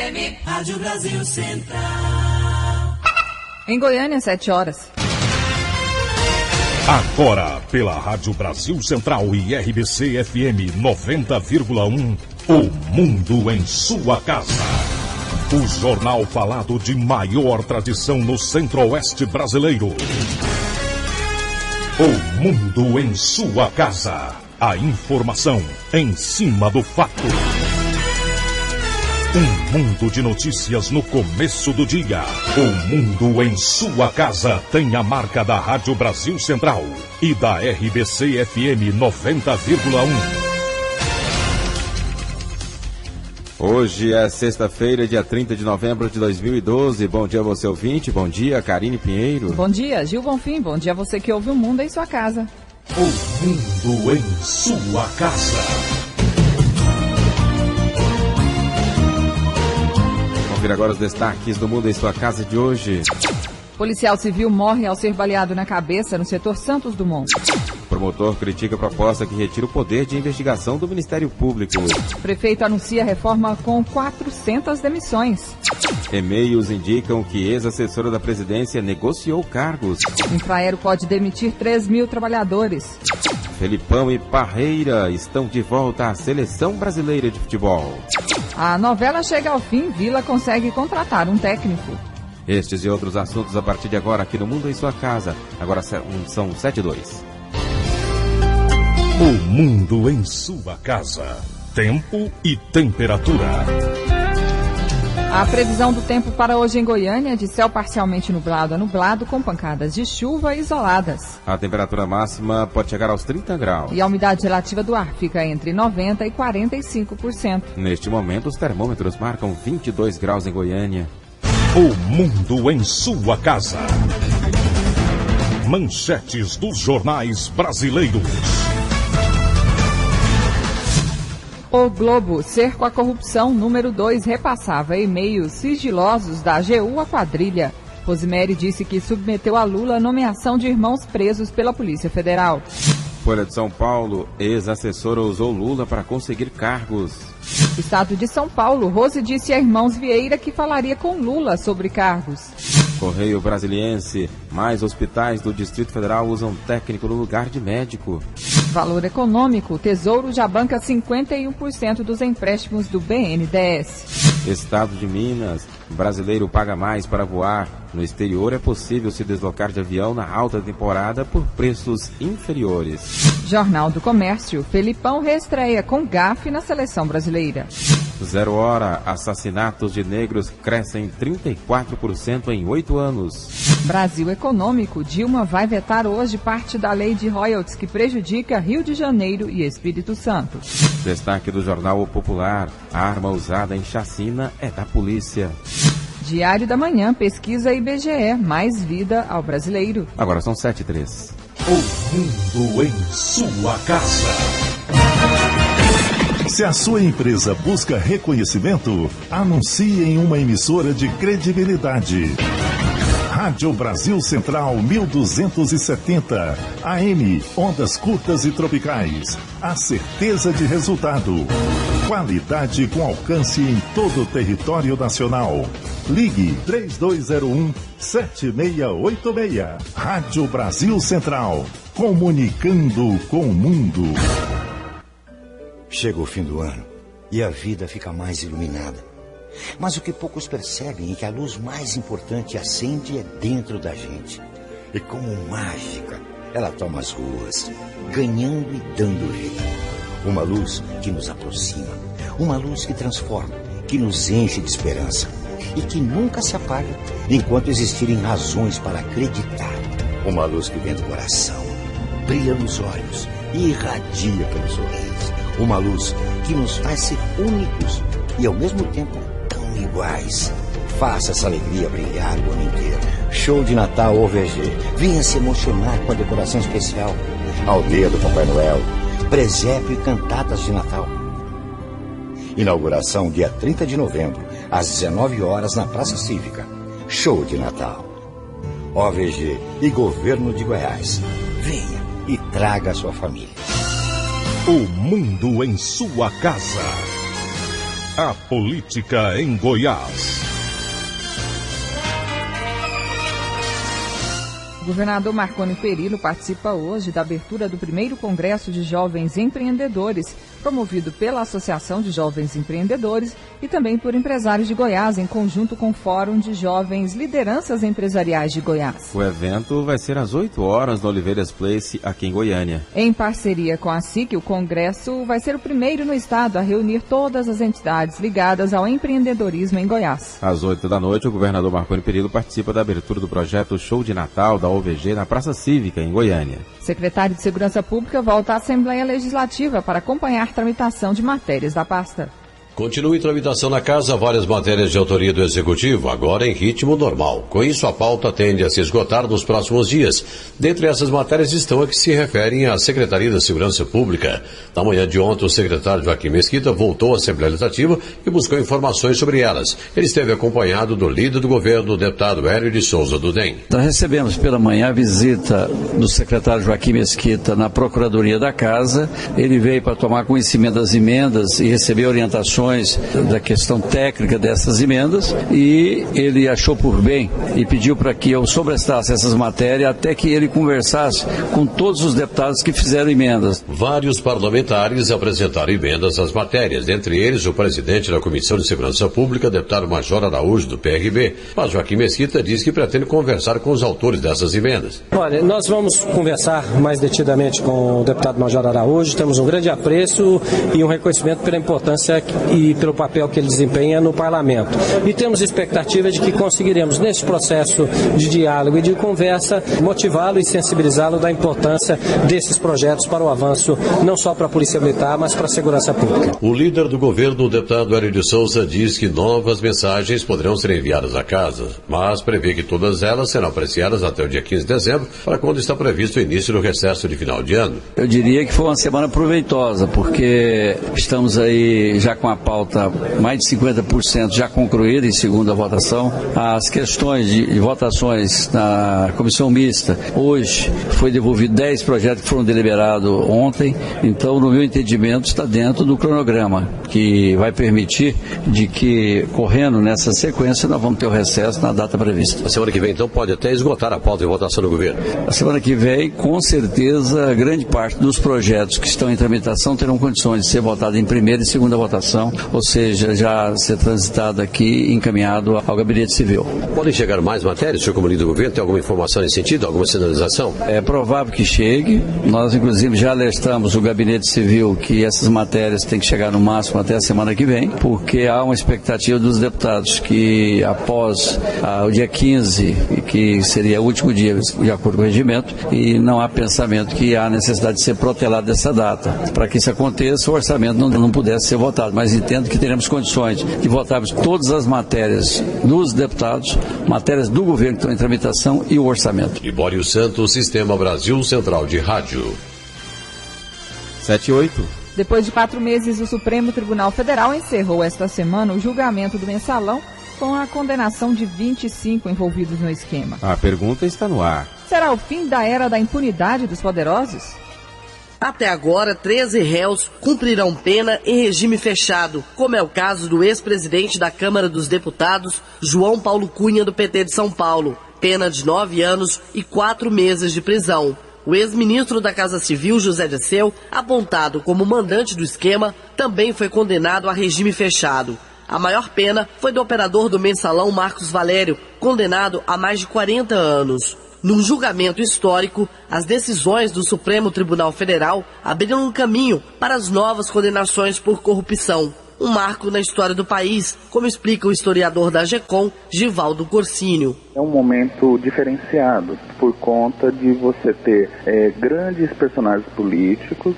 FM, Rádio Brasil Central. Em Goiânia, 7 horas. Agora, pela Rádio Brasil Central e RBC FM 90,1, o Mundo em sua casa. O jornal falado de maior tradição no Centro-Oeste brasileiro. O Mundo em sua casa. A informação em cima do fato. Um mundo de notícias no começo do dia. O Mundo em sua casa tem a marca da Rádio Brasil Central e da RBC FM 90,1. Hoje é sexta-feira, dia 30 de novembro de 2012. Bom dia, você ouvinte. Bom dia, Karine Pinheiro. Bom dia, Gil Bonfim. Bom dia, você que ouve o Mundo em sua casa. O Mundo em sua casa. Confira agora os destaques do Mundo em sua casa de hoje. Policial civil morre ao ser baleado na cabeça no setor Santos Dumont. Promotor critica a proposta que retira o poder de investigação do Ministério Público. Prefeito anuncia reforma com 400 demissões. E-mails indicam que ex-assessora da presidência negociou cargos. Infraero pode demitir 3 mil trabalhadores. Felipão e Parreira estão de volta à Seleção Brasileira de Futebol. A novela chega ao fim, Vila consegue contratar um técnico. Estes e outros assuntos a partir de agora aqui no Mundo em sua casa. Agora são 7:02. O Mundo em sua casa. Tempo e temperatura. A previsão do tempo para hoje em Goiânia é de céu parcialmente nublado a nublado, com pancadas de chuva isoladas. A temperatura máxima pode chegar aos 30 graus. E a umidade relativa do ar fica entre 90% e 45%. Neste momento, os termômetros marcam 22 graus em Goiânia. O Mundo em sua casa. Manchetes dos jornais brasileiros. O Globo, cerco à corrupção, número 2, repassava e-mails sigilosos da AGU à quadrilha. Rosemary disse que submeteu a Lula a nomeação de irmãos presos pela Polícia Federal. Folha de São Paulo, ex-assessora usou Lula para conseguir cargos. Estado de São Paulo, Rose disse a irmãos Vieira que falaria com Lula sobre cargos. Correio Brasiliense, mais hospitais do Distrito Federal usam técnico no lugar de médico. Valor econômico, o Tesouro já banca 51% dos empréstimos do BNDES. Estado de Minas, brasileiro paga mais para voar. No exterior é possível se deslocar de avião na alta temporada por preços inferiores. Jornal do Comércio, Felipão reestreia com gafe na seleção brasileira. 0 hora, assassinatos de negros crescem 34% em 8 anos. Brasil Econômico, Dilma vai vetar hoje parte da lei de royalties que prejudica Rio de Janeiro e Espírito Santo. Destaque do Jornal O Popular, a arma usada em chacina é da polícia. Diário da Manhã, pesquisa IBGE, mais vida ao brasileiro. Agora são 7:03. O Mundo em sua casa. Se a sua empresa busca reconhecimento, anuncie em uma emissora de credibilidade. Rádio Brasil Central 1270, AM, ondas curtas e tropicais. A certeza de resultado. Qualidade com alcance em todo o território nacional. Ligue 3201-7686. Rádio Brasil Central, comunicando com o mundo. Chega o fim do ano e a vida fica mais iluminada. Mas o que poucos percebem é que a luz mais importante acende é dentro da gente. E como mágica, ela toma as ruas, ganhando e dando vida. Uma luz que nos aproxima, uma luz que transforma, que nos enche de esperança e que nunca se apaga enquanto existirem razões para acreditar. Uma luz que vem do coração, brilha nos olhos e irradia pelo sorriso. Uma luz que nos faz ser únicos e ao mesmo tempo tão iguais. Faça essa alegria brilhar o ano inteiro. Show de Natal OVG. Venha se emocionar com a decoração especial. Aldeia do Papai Noel. Presépio e cantatas de Natal. Inauguração dia 30 de novembro, às 19 horas na Praça Cívica. Show de Natal. OVG e Governo de Goiás. Venha e traga a sua família. O Mundo em sua casa. A política em Goiás. O governador Marconi Perillo participa hoje da abertura do primeiro Congresso de Jovens Empreendedores, promovido pela Associação de Jovens Empreendedores e também por empresários de Goiás, em conjunto com o Fórum de Jovens Lideranças Empresariais de Goiás. O evento vai ser às 8 horas no Oliveiras Place, aqui em Goiânia. Em parceria com a SIC, o Congresso vai ser o primeiro no estado a reunir todas as entidades ligadas ao empreendedorismo em Goiás. Às 8 da noite, o governador Marconi Perillo participa da abertura do projeto Show de Natal da OVG na Praça Cívica, em Goiânia. O secretário de Segurança Pública volta à Assembleia Legislativa para acompanhar a tramitação de matérias da pasta. Continua em tramitação na Casa várias matérias de autoria do Executivo, agora em ritmo normal. Com isso, a pauta tende a se esgotar nos próximos dias. Dentre essas matérias estão as que se referem à Secretaria da Segurança Pública. Na manhã de ontem, o secretário Joaquim Mesquita voltou à Assembleia Legislativa e buscou informações sobre elas. Ele esteve acompanhado do líder do governo, o deputado Hélio de Souza do DEM. Nós recebemos pela manhã a visita do secretário Joaquim Mesquita na Procuradoria da Casa. Ele veio para tomar conhecimento das emendas e receber orientações da questão técnica dessas emendas, e ele achou por bem e pediu para que eu sobrestasse essas matérias até que ele conversasse com todos os deputados que fizeram emendas. Vários parlamentares apresentaram emendas às matérias, dentre eles o presidente da Comissão de Segurança Pública, deputado Major Araújo, do PRB. Mas Joaquim Mesquita diz que pretende conversar com os autores dessas emendas. Olha, nós vamos conversar mais detidamente com o deputado Major Araújo, temos um grande apreço e um reconhecimento pela importância e pelo papel que ele desempenha no parlamento. E temos expectativa de que conseguiremos, nesse processo de diálogo e de conversa, motivá-lo e sensibilizá-lo da importância desses projetos para o avanço, não só para a Polícia Militar, mas para a segurança pública. O líder do governo, o deputado Hélio de Souza, diz que novas mensagens poderão ser enviadas à casa, mas prevê que todas elas serão apreciadas até o dia 15 de dezembro, para quando está previsto o início do recesso de final de ano. Eu diria que foi uma semana proveitosa, porque estamos aí já com a pauta mais de 50% já concluída em segunda votação. As questões de votações na comissão mista, hoje foi devolvido 10 projetos que foram deliberados ontem, então no meu entendimento está dentro do cronograma, que vai permitir de que, correndo nessa sequência, nós vamos ter o recesso na data prevista. A semana que vem, então, pode até esgotar a pauta de votação do governo? A semana que vem, com certeza, grande parte dos projetos que estão em tramitação terão condições de ser votados em primeira e segunda votação, ou seja, já ser transitado aqui e encaminhado ao Gabinete Civil. Podem chegar mais matérias, senhor como líder do governo? Tem alguma informação nesse sentido, alguma sinalização? É provável que chegue. Nós, inclusive, já alertamos o Gabinete Civil que essas matérias têm que chegar no máximo até a semana que vem, porque há uma expectativa dos deputados que, após o dia 15, que seria o último dia, de acordo com o regimento, e não há pensamento que há necessidade de ser protelado dessa data. Para que isso aconteça, o orçamento não pudesse ser votado, mas entendo que teremos condições de votarmos todas as matérias dos deputados, matérias do governo que estão em tramitação e o orçamento. Libório Santos, Sistema Brasil Central de Rádio. 7-8. Depois de 4 meses, o Supremo Tribunal Federal encerrou esta semana o julgamento do mensalão com a condenação de 25 envolvidos no esquema. A pergunta está no ar. Será o fim da era da impunidade dos poderosos? Até agora, 13 réus cumprirão pena em regime fechado, como é o caso do ex-presidente da Câmara dos Deputados, João Paulo Cunha, do PT de São Paulo. Pena de 9 anos e 4 meses de prisão. O ex-ministro da Casa Civil, José Dirceu, apontado como mandante do esquema, também foi condenado a regime fechado. A maior pena foi do operador do mensalão, Marcos Valério, condenado a mais de 40 anos. Num julgamento histórico, as decisões do Supremo Tribunal Federal abriram um caminho para as novas condenações por corrupção. Um marco na história do país, como explica o historiador da GECOM, Givaldo Corsínio. É um momento diferenciado, por conta de você ter grandes personagens políticos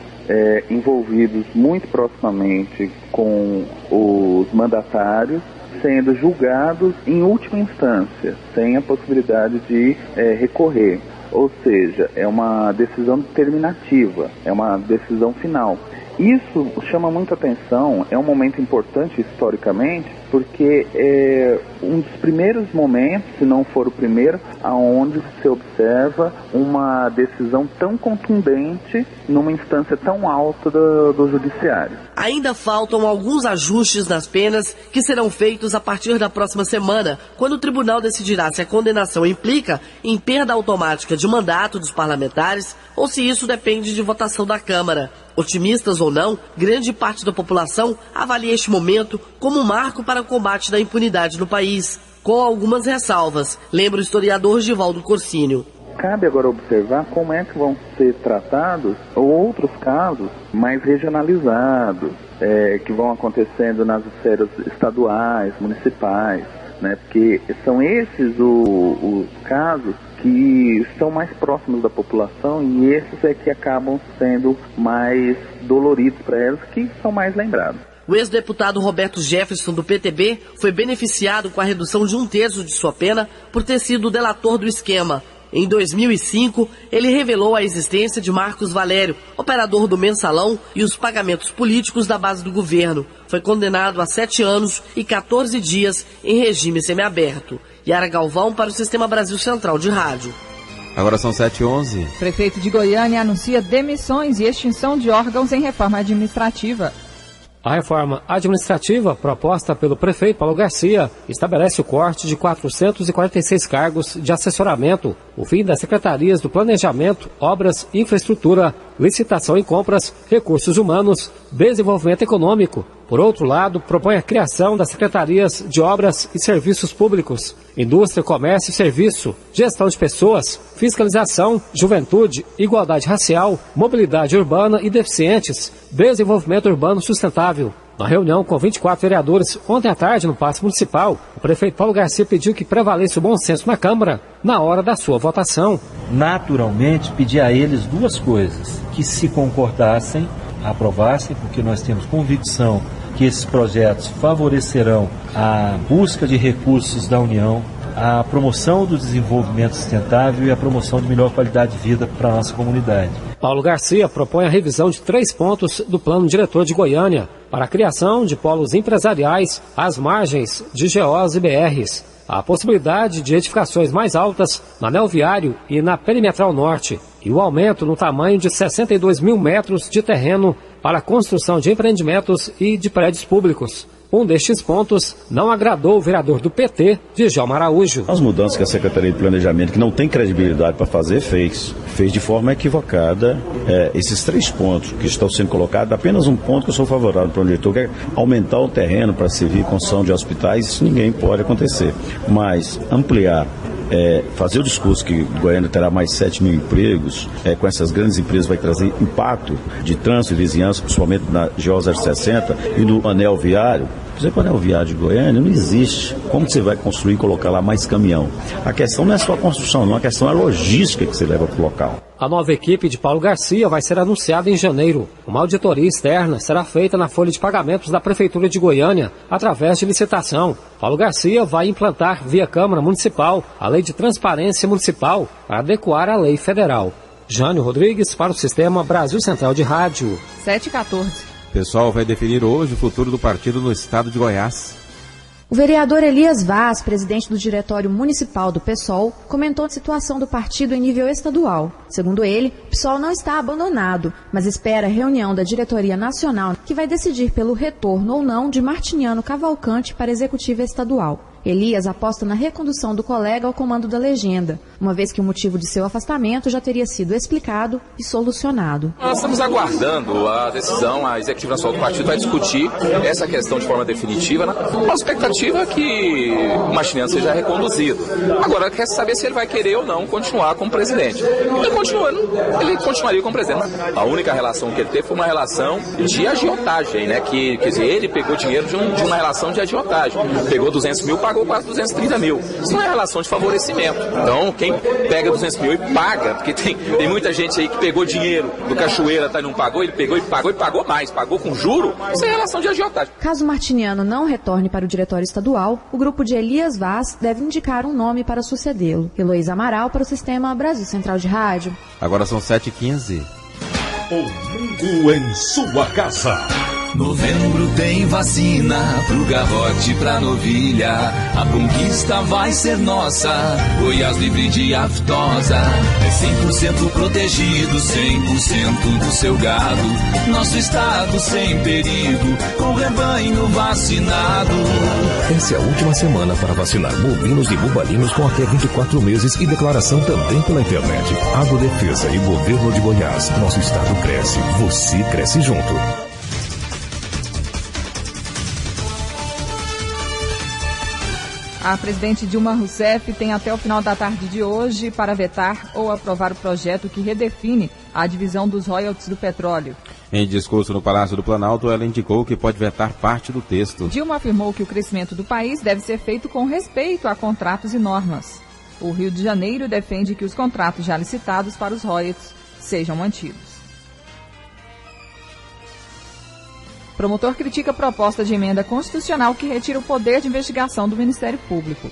envolvidos muito proximamente com os mandatários, sendo julgados em última instância, sem a possibilidade de recorrer. Ou seja, é uma decisão determinativa, é uma decisão final. Isso chama muita atenção, é um momento importante historicamente, porque é um dos primeiros momentos, se não for o primeiro, aonde se observa uma decisão tão contundente numa instância tão alta do judiciário. Ainda faltam alguns ajustes nas penas que serão feitos a partir da próxima semana, quando o tribunal decidirá se a condenação implica em perda automática de mandato dos parlamentares ou se isso depende de votação da Câmara. Otimistas ou não, grande parte da população avalia este momento como um marco para o combate da impunidade no país, com algumas ressalvas, lembra o historiador Givaldo Corsínio. Cabe agora observar como é que vão ser tratados outros casos mais regionalizados, que vão acontecendo nas esferas estaduais, municipais, né? Porque são esses os casos que estão mais próximos da população e esses é que acabam sendo mais doloridos para elas, que são mais lembrados. O ex-deputado Roberto Jefferson, do PTB, foi beneficiado com a redução de 1/3 de sua pena por ter sido o delator do esquema. Em 2005, ele revelou a existência de Marcos Valério, operador do Mensalão e os pagamentos políticos da base do governo. Foi condenado a 7 anos e 14 dias em regime semiaberto. Yara Galvão para o Sistema Brasil Central de Rádio. Agora são 7h11. Prefeito de Goiânia anuncia demissões e extinção de órgãos em reforma administrativa. A reforma administrativa proposta pelo prefeito Paulo Garcia estabelece o corte de 446 cargos de assessoramento, o fim das secretarias do Planejamento, Obras, Infraestrutura, Licitação e Compras, Recursos Humanos, Desenvolvimento Econômico. Por outro lado, propõe a criação das secretarias de Obras e Serviços Públicos, Indústria, Comércio e Serviço, Gestão de Pessoas, Fiscalização, Juventude, Igualdade Racial, Mobilidade Urbana e Deficientes, Desenvolvimento Urbano Sustentável. Na reunião com 24 vereadores ontem à tarde no Paço Municipal, o prefeito Paulo Garcia pediu que prevaleça o bom senso na Câmara na hora da sua votação. Naturalmente, pedi a eles duas coisas: que se concordassem, aprovassem, porque nós temos convicção que esses projetos favorecerão a busca de recursos da União, a promoção do desenvolvimento sustentável e a promoção de melhor qualidade de vida para a nossa comunidade. Paulo Garcia propõe a revisão de 3 pontos do Plano Diretor de Goiânia para a criação de polos empresariais às margens de GOs e BRs, a possibilidade de edificações mais altas no anel viário e na perimetral norte e o aumento no tamanho de 62 mil metros de terreno para a construção de empreendimentos e de prédios públicos. Um destes pontos não agradou o vereador do PT, Djalma Araújo. As mudanças que a Secretaria de Planejamento, que não tem credibilidade para fazer, fez de forma equivocada. Esses 3 pontos que estão sendo colocados, apenas um ponto que eu sou favorável para o diretor, que é aumentar o terreno para servir construção de hospitais, isso ninguém pode acontecer. Mas ampliar, fazer o discurso que Goiânia terá mais 7 mil empregos, com essas grandes empresas vai trazer impacto de trânsito e vizinhança, principalmente na GO 060 e no anel viário. Por exemplo, o anel viário de Goiânia não existe. Como você vai construir e colocar lá mais caminhão? A questão não é só a construção, não. A questão é a logística que você leva para o local. A nova equipe de Paulo Garcia vai ser anunciada em janeiro. Uma auditoria externa será feita na folha de pagamentos da Prefeitura de Goiânia, através de licitação. Paulo Garcia vai implantar, via Câmara Municipal, a Lei de Transparência Municipal para adequar à lei federal. Jânio Rodrigues para o Sistema Brasil Central de Rádio. 7h14. O pessoal vai definir hoje o futuro do partido no estado de Goiás. O vereador Elias Vaz, presidente do Diretório Municipal do PSOL, comentou a situação do partido em nível estadual. Segundo ele, o PSOL não está abandonado, mas espera a reunião da diretoria nacional que vai decidir pelo retorno ou não de Martiniano Cavalcante para a executiva estadual. Elias aposta na recondução do colega ao comando da legenda, uma vez que o motivo de seu afastamento já teria sido explicado e solucionado. Nós estamos aguardando a decisão, a executiva nacional do partido vai discutir essa questão de forma definitiva. A expectativa é que o Martiniano seja reconduzido. Agora, quer saber se ele vai querer ou não continuar como presidente. Ele continuaria como presidente. A única relação que ele teve foi uma relação de agiotagem, né? Quer dizer, ele pegou dinheiro de uma relação de agiotagem. Pegou 200 mil, pagou quase 230 mil. Isso não é relação de favorecimento. Então, quem pega 200 mil e paga, porque tem muita gente aí que pegou dinheiro do Cachoeira, e não pagou, ele pegou e pagou mais, pagou com juro, isso é relação de agiotagem. Caso Martiniano não retorne para o Diretório Estadual, o grupo de Elias Vaz deve indicar um nome para sucedê-lo. Heloísa Amaral para o Sistema Brasil Central de Rádio. Agora são 7h15. O mundo em sua casa. Novembro tem vacina pro garrote, pra novilha. A conquista vai ser nossa. Goiás livre de aftosa. É 100% protegido, 100% do seu gado. Nosso estado sem perigo, com rebanho vacinado. Essa é a última semana para vacinar bovinos e bubalinos com até 24 meses e declaração também pela internet. Agrodefesa e Governo de Goiás. Nosso estado cresce, você cresce junto. A presidente Dilma Rousseff tem até o final da tarde de hoje para vetar ou aprovar o projeto que redefine a divisão dos royalties do petróleo. Em discurso no Palácio do Planalto, ela indicou que pode vetar parte do texto. Dilma afirmou que o crescimento do país deve ser feito com respeito a contratos e normas. O Rio de Janeiro defende que os contratos já licitados para os royalties sejam mantidos. Promotor critica a proposta de emenda constitucional que retira o poder de investigação do Ministério Público.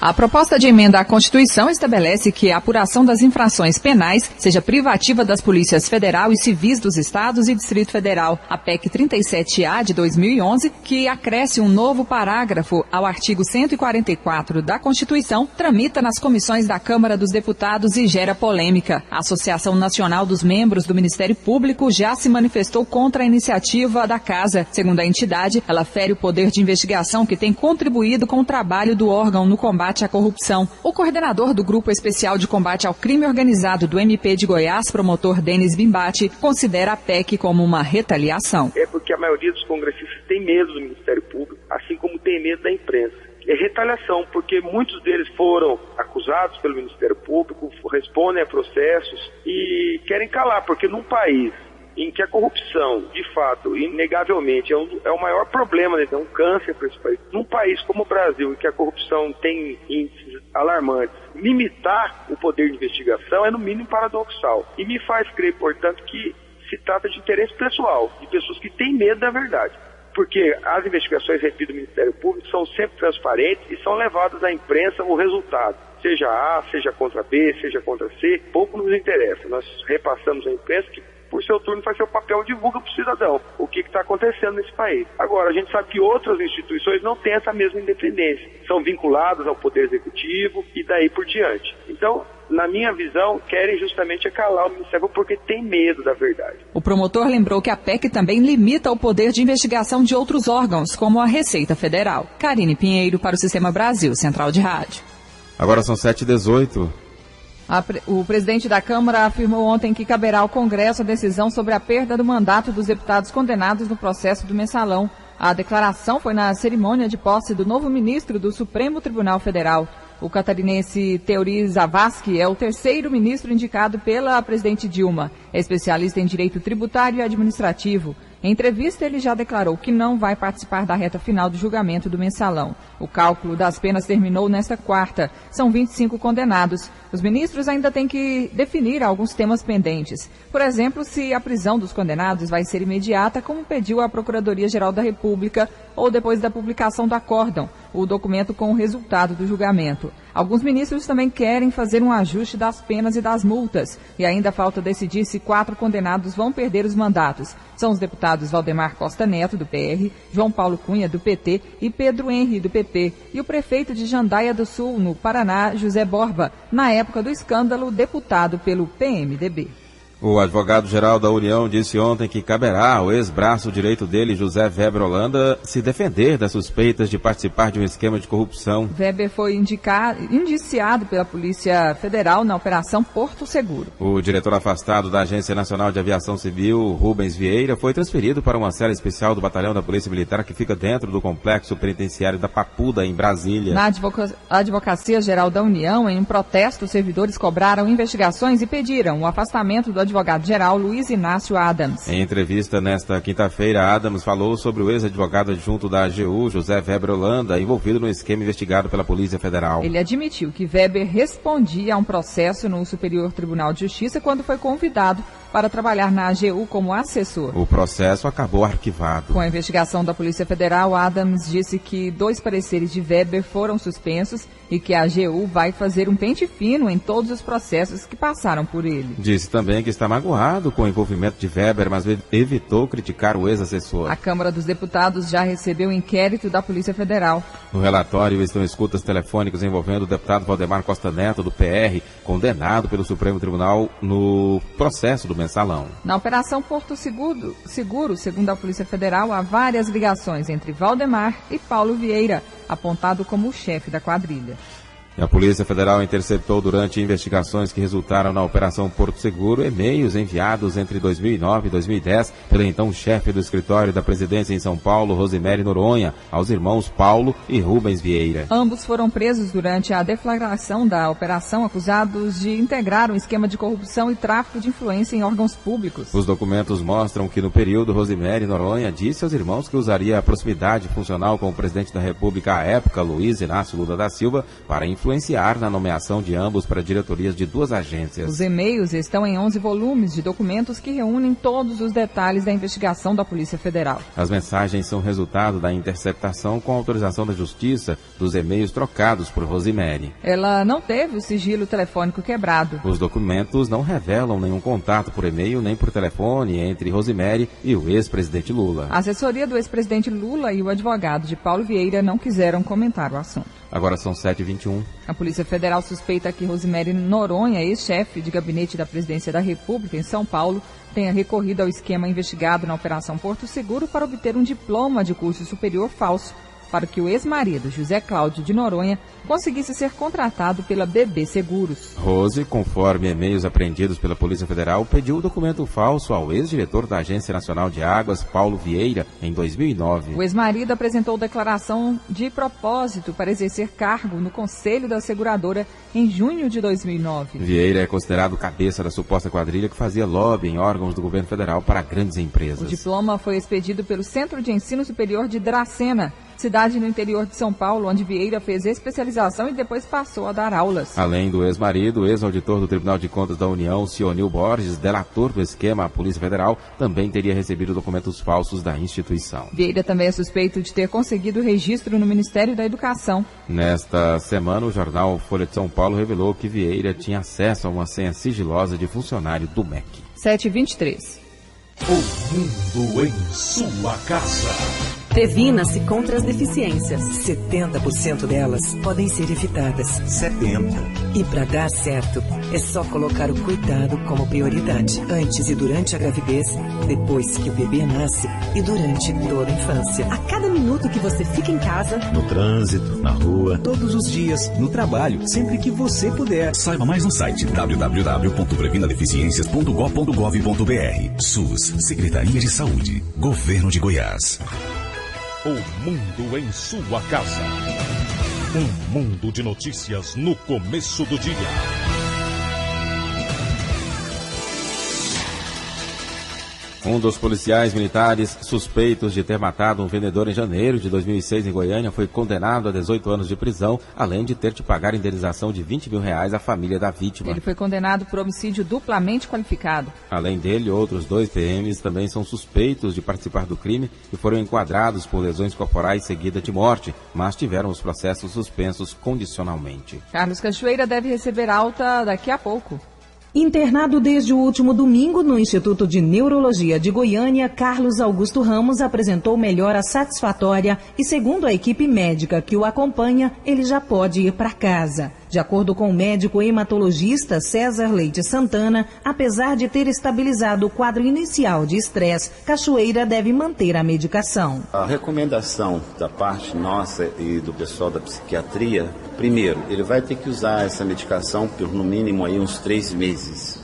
A proposta de emenda à Constituição estabelece que a apuração das infrações penais seja privativa das polícias federal e civis dos estados e Distrito Federal. A PEC 37A de 2011, que acresce um novo parágrafo ao artigo 144 da Constituição, tramita nas comissões da Câmara dos Deputados e gera polêmica. A Associação Nacional dos Membros do Ministério Público já se manifestou contra a iniciativa da Casa. Segundo a entidade, ela fere o poder de investigação que tem contribuído com o trabalho do órgão no combate à corrupção. O coordenador do Grupo Especial de Combate ao Crime Organizado do MP de Goiás, promotor Denis Bimbati, considera a PEC como uma retaliação. É porque a maioria dos congressistas tem medo do Ministério Público, assim como tem medo da imprensa. É retaliação, porque muitos deles foram acusados pelo Ministério Público, respondem a processos e querem calar, porque num país em que a corrupção, de fato, inegavelmente, é o maior problema, né? É um câncer para esse país. Num país como o Brasil, em que a corrupção tem índices alarmantes, limitar o poder de investigação é, no mínimo, paradoxal. E me faz crer, portanto, que se trata de interesse pessoal, de pessoas que têm medo da verdade. Porque as investigações, repito, do Ministério Público são sempre transparentes e são levadas à imprensa o resultado. Seja A, seja contra B, seja contra C, pouco nos interessa. Nós repassamos à imprensa que, por seu turno, faz seu papel, divulga para o cidadão o que está acontecendo nesse país. Agora, a gente sabe que outras instituições não têm essa mesma independência. São vinculadas ao Poder Executivo e daí por diante. Então, na minha visão, querem justamente calar o Ministério porque tem medo da verdade. O promotor lembrou que a PEC também limita o poder de investigação de outros órgãos, como a Receita Federal. Karine Pinheiro para o Sistema Brasil, Central de Rádio. Agora são 7h18. O presidente da Câmara afirmou ontem que caberá ao Congresso a decisão sobre a perda do mandato dos deputados condenados no processo do Mensalão. A declaração foi na cerimônia de posse do novo ministro do Supremo Tribunal Federal. O catarinense Teori Zavascki é o terceiro ministro indicado pela presidente Dilma. É especialista em direito tributário e administrativo. Em entrevista, ele já declarou que não vai participar da reta final do julgamento do Mensalão. O cálculo das penas terminou nesta quarta. São 25 condenados. Os ministros ainda têm que definir alguns temas pendentes. Por exemplo, se a prisão dos condenados vai ser imediata, como pediu a Procuradoria-Geral da República, ou depois da publicação do acórdão, o documento com o resultado do julgamento. Alguns ministros também querem fazer um ajuste das penas e das multas. E ainda falta decidir se 4 condenados vão perder os mandatos. São os deputados Valdemar Costa Neto, do PR, João Paulo Cunha, do PT, e Pedro Henri, do PP. E o prefeito de Jandaia do Sul, no Paraná, José Borba, na época do escândalo, deputado pelo PMDB. O advogado-geral da União disse ontem que caberá ao ex-braço direito dele, José Weber Holanda, se defender das suspeitas de participar de um esquema de corrupção. Weber foi indiciado pela Polícia Federal na Operação Porto Seguro. O diretor afastado da Agência Nacional de Aviação Civil, Rubens Vieira, foi transferido para uma cela especial do Batalhão da Polícia Militar que fica dentro do complexo penitenciário da Papuda, em Brasília. Na Advocacia Geral da União, em um protesto, os servidores cobraram investigações e pediram o afastamento do advogado-geral Luiz Inácio Adams. Em entrevista nesta quinta-feira, Adams falou sobre o ex-advogado adjunto da AGU, José Weber Holanda, envolvido no esquema investigado pela Polícia Federal. Ele admitiu que Weber respondia a um processo no Superior Tribunal de Justiça quando foi convidado para trabalhar na AGU como assessor. O processo acabou arquivado. Com a investigação da Polícia Federal, Adams disse que 2 pareceres de Weber foram suspensos e que a AGU vai fazer um pente fino em todos os processos que passaram por ele. Disse também que está magoado com o envolvimento de Weber, mas evitou criticar o ex-assessor. A Câmara dos Deputados já recebeu o inquérito da Polícia Federal. No relatório estão escutas telefônicas envolvendo o deputado Valdemar Costa Neto, do PR, condenado pelo Supremo Tribunal no processo do Mensalão. Na Operação Porto Seguro, segundo a Polícia Federal, há várias ligações entre Valdemar e Paulo Vieira, apontado como o chefe da quadrilha. E a Polícia Federal interceptou durante investigações que resultaram na Operação Porto Seguro e-mails enviados entre 2009 e 2010 pelo então chefe do escritório da presidência em São Paulo, Rosemary Noronha, aos irmãos Paulo e Rubens Vieira. Ambos foram presos durante a deflagração da operação, acusados de integrar um esquema de corrupção e tráfico de influência em órgãos públicos. Os documentos mostram que no período Rosemary Noronha disse aos irmãos que usaria a proximidade funcional com o presidente da República à época, Luiz Inácio Lula da Silva, para influenciar na nomeação de ambos para diretorias de 2 agências. Os e-mails estão em 11 volumes de documentos que reúnem todos os detalhes da investigação da Polícia Federal. As mensagens são resultado da interceptação com autorização da Justiça dos e-mails trocados por Rosemary. Ela não teve o sigilo telefônico quebrado. Os documentos não revelam nenhum contato por e-mail nem por telefone entre Rosemary e o ex-presidente Lula. A assessoria do ex-presidente Lula e o advogado de Paulo Vieira não quiseram comentar o assunto. Agora são 7h21. A Polícia Federal suspeita que Rosemary Noronha, ex-chefe de gabinete da Presidência da República em São Paulo, tenha recorrido ao esquema investigado na Operação Porto Seguro para obter um diploma de curso superior falso, para que o ex-marido, José Cláudio de Noronha, conseguisse ser contratado pela BB Seguros. Rose, conforme e-mails apreendidos pela Polícia Federal, pediu o documento falso ao ex-diretor da Agência Nacional de Águas, Paulo Vieira, em 2009. O ex-marido apresentou declaração de propósito para exercer cargo no Conselho da Seguradora em junho de 2009. Vieira é considerado cabeça da suposta quadrilha que fazia lobby em órgãos do governo federal para grandes empresas. O diploma foi expedido pelo Centro de Ensino Superior de Dracena, cidade no interior de São Paulo, onde Vieira fez especialização e depois passou a dar aulas. Além do ex-marido, o ex-auditor do Tribunal de Contas da União, Cionil Borges, delator do esquema à Polícia Federal, também teria recebido documentos falsos da instituição. Vieira também é suspeito de ter conseguido registro no Ministério da Educação. Nesta semana, o jornal Folha de São Paulo revelou que Vieira tinha acesso a uma senha sigilosa de funcionário do MEC. 7h23. O mundo em sua casa. Previna-se contra as deficiências. 70% delas podem ser evitadas. 70%. E para dar certo, é só colocar o cuidado como prioridade. Antes e durante a gravidez, depois que o bebê nasce e durante toda a infância. A cada minuto que você fica em casa, no trânsito, na rua, todos os dias, no trabalho, sempre que você puder. Saiba mais no site www.previnadeficiências.gov.br. SUS, Secretaria de Saúde, Governo de Goiás. O mundo em sua casa. Um mundo de notícias no começo do dia. Um dos policiais militares suspeitos de ter matado um vendedor em janeiro de 2006 em Goiânia foi condenado a 18 anos de prisão, além de ter de pagar indenização de R$20 mil à família da vítima. Ele foi condenado por homicídio duplamente qualificado. Além dele, outros 2 PMs também são suspeitos de participar do crime e foram enquadrados por lesões corporais seguidas de morte, mas tiveram os processos suspensos condicionalmente. Carlos Cachoeira deve receber alta daqui a pouco. Internado desde o último domingo no Instituto de Neurologia de Goiânia, Carlos Augusto Ramos apresentou melhora satisfatória e, segundo a equipe médica que o acompanha, ele já pode ir para casa. De acordo com o médico hematologista César Leite Santana, apesar de ter estabilizado o quadro inicial de estresse, Cachoeira deve manter a medicação. A recomendação da parte nossa e do pessoal da psiquiatria, primeiro, ele vai ter que usar essa medicação por no mínimo aí uns 3 meses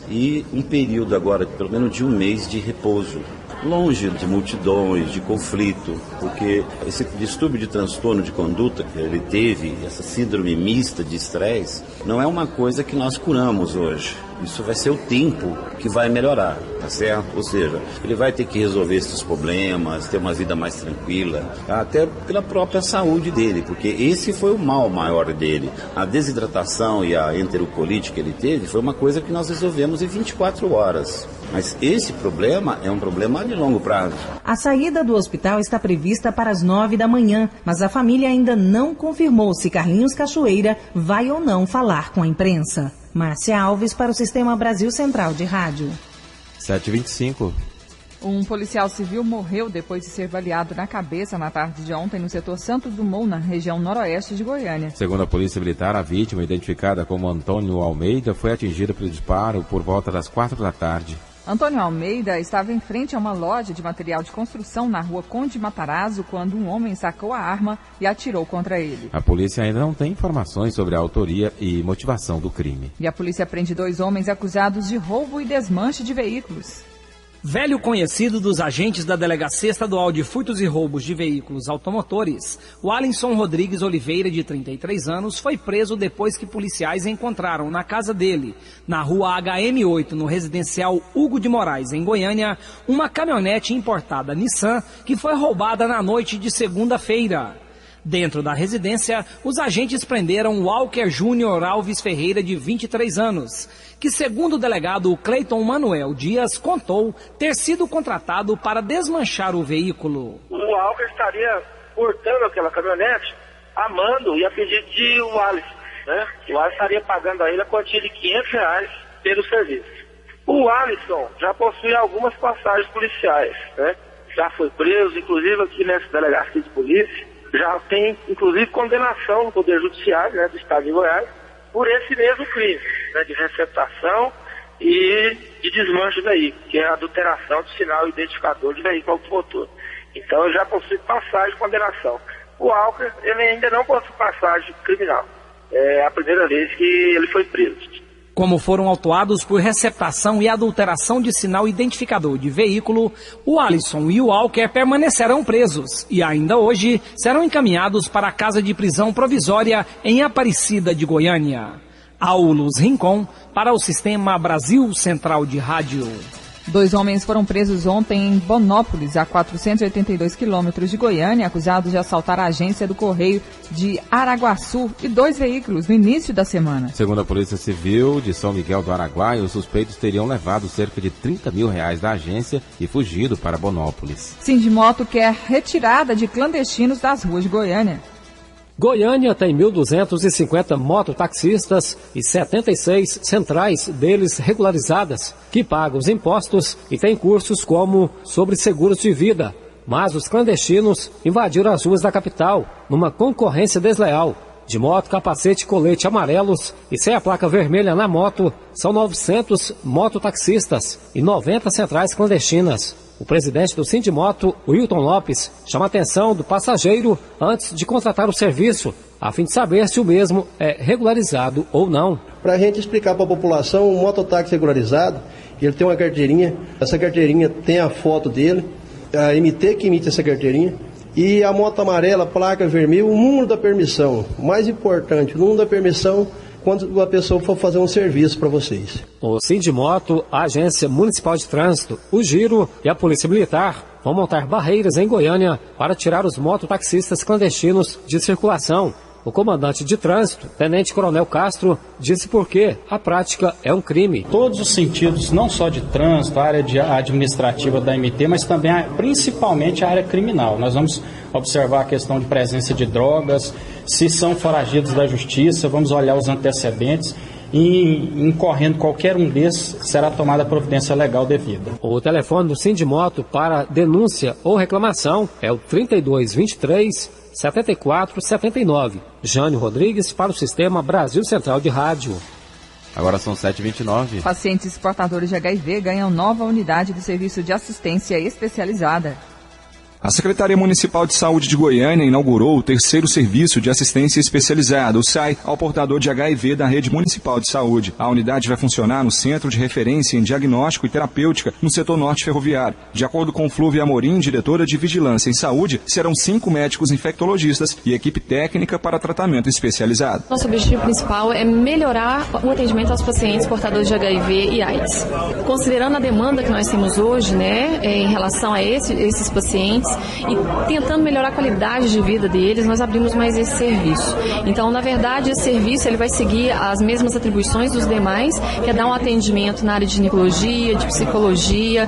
e um período agora, pelo menos de 1 mês de repouso. Longe de multidões, de conflito, porque esse distúrbio de transtorno de conduta que ele teve, essa síndrome mista de estresse, não é uma coisa que nós curamos hoje. Isso vai ser o tempo que vai melhorar, tá certo? Ou seja, ele vai ter que resolver esses problemas, ter uma vida mais tranquila, até pela própria saúde dele, porque esse foi o mal maior dele. A desidratação e a enterocolite que ele teve foi uma coisa que nós resolvemos em 24 horas. Mas esse problema é um problema de longo prazo. A saída do hospital está prevista para as 9 da manhã, mas a família ainda não confirmou se Carlinhos Cachoeira vai ou não falar com a imprensa. Márcia Alves para o Sistema Brasil Central de Rádio. 7h25. Um policial civil morreu depois de ser baleado na cabeça na tarde de ontem no setor Santos Dumont, na região noroeste de Goiânia. Segundo a Polícia Militar, a vítima, identificada como Antônio Almeida, foi atingida pelo disparo por volta das 4 da tarde. Antônio Almeida estava em frente a uma loja de material de construção na rua Conde Matarazzo quando um homem sacou a arma e atirou contra ele. A polícia ainda não tem informações sobre a autoria e motivação do crime. E a polícia prende 2 homens acusados de roubo e desmanche de veículos. Velho conhecido dos agentes da Delegacia Estadual de Furtos e Roubos de Veículos Automotores, o Alisson Rodrigues Oliveira, de 33 anos, foi preso depois que policiais encontraram na casa dele, na rua HM8, no residencial Hugo de Moraes, em Goiânia, uma caminhonete importada Nissan que foi roubada na noite de segunda-feira. Dentro da residência, os agentes prenderam Walker Júnior Alves Ferreira, de 23 anos, que, segundo o delegado Cleiton Manuel Dias, contou ter sido contratado para desmanchar o veículo. O Walker estaria portando aquela caminhonete a mando e a pedido de Wallace, né? O Wallace estaria pagando a ele a quantia de R$500 pelo serviço. O Alisson já possui algumas passagens policiais, né? Já foi preso, inclusive aqui nessa delegacia de polícia. Já tem, inclusive, condenação no Poder Judiciário, né, do Estado de Goiás por esse mesmo crime, né, de receptação e de desmanche do veículo, que é a adulteração do sinal identificador de veículo automotor. Então, ele já possui passagem de condenação. O Walker, ele ainda não possui passagem criminal. É a primeira vez que ele foi preso. Como foram autuados por receptação e adulteração de sinal identificador de veículo, o Alisson e o Walker permanecerão presos e ainda hoje serão encaminhados para a casa de prisão provisória em Aparecida de Goiânia. Aulus Rincon para o Sistema Brasil Central de Rádio. 2 homens foram presos ontem em Bonópolis, a 482 quilômetros de Goiânia, acusados de assaltar a agência do Correio de Araguaçu e 2 veículos no início da semana. Segundo a Polícia Civil de São Miguel do Araguaia, os suspeitos teriam levado cerca de R$30 mil da agência e fugido para Bonópolis. Sindimoto quer retirada de clandestinos das ruas de Goiânia. Goiânia tem 1.250 mototaxistas e 76 centrais deles regularizadas, que pagam os impostos e têm cursos como sobre seguros de vida. Mas os clandestinos invadiram as ruas da capital, numa concorrência desleal. De moto, capacete e colete amarelos e sem a placa vermelha na moto, são 900 mototaxistas e 90 centrais clandestinas. O presidente do Sindimoto, Wilton Lopes, chama a atenção do passageiro antes de contratar o serviço, a fim de saber se o mesmo é regularizado ou não. Para a gente explicar para a população, um mototáxi regularizado, ele tem uma carteirinha, essa carteirinha tem a foto dele, a MT que emite essa carteirinha, e a moto amarela, placa vermelha, o número da permissão. O mais importante, o número da permissão quando a pessoa for fazer um serviço para vocês. O Sindimoto, a Agência Municipal de Trânsito, o Giro e a Polícia Militar vão montar barreiras em Goiânia para tirar os mototaxistas clandestinos de circulação. O comandante de trânsito, Tenente Coronel Castro, disse porque a prática é um crime. Todos os sentidos, não só de trânsito, a área administrativa da MT, mas também principalmente a área criminal. Nós vamos observar a questão de presença de drogas, se são foragidos da justiça, vamos olhar os antecedentes. E incorrendo qualquer um desses, será tomada a providência legal devida. O telefone do Sindimoto para denúncia ou reclamação é o 3223 7479. Jânio Rodrigues para o Sistema Brasil Central de Rádio. Agora são 7h29. Pacientes portadores de HIV ganham nova unidade do Serviço de Assistência Especializada. A Secretaria Municipal de Saúde de Goiânia inaugurou o 3º Serviço de Assistência Especializada, o SAI, ao portador de HIV da Rede Municipal de Saúde. A unidade vai funcionar no Centro de Referência em Diagnóstico e Terapêutica, no setor norte ferroviário. De acordo com Flúvia Amorim, diretora de Vigilância em Saúde, serão 5 médicos infectologistas e equipe técnica para tratamento especializado. Nosso objetivo principal é melhorar o atendimento aos pacientes portadores de HIV e AIDS. Considerando a demanda que nós temos hoje, em relação a esses pacientes, e tentando melhorar a qualidade de vida deles, nós abrimos mais esse serviço. Então, na verdade, esse serviço ele vai seguir as mesmas atribuições dos demais, que é dar um atendimento na área de ginecologia, de psicologia,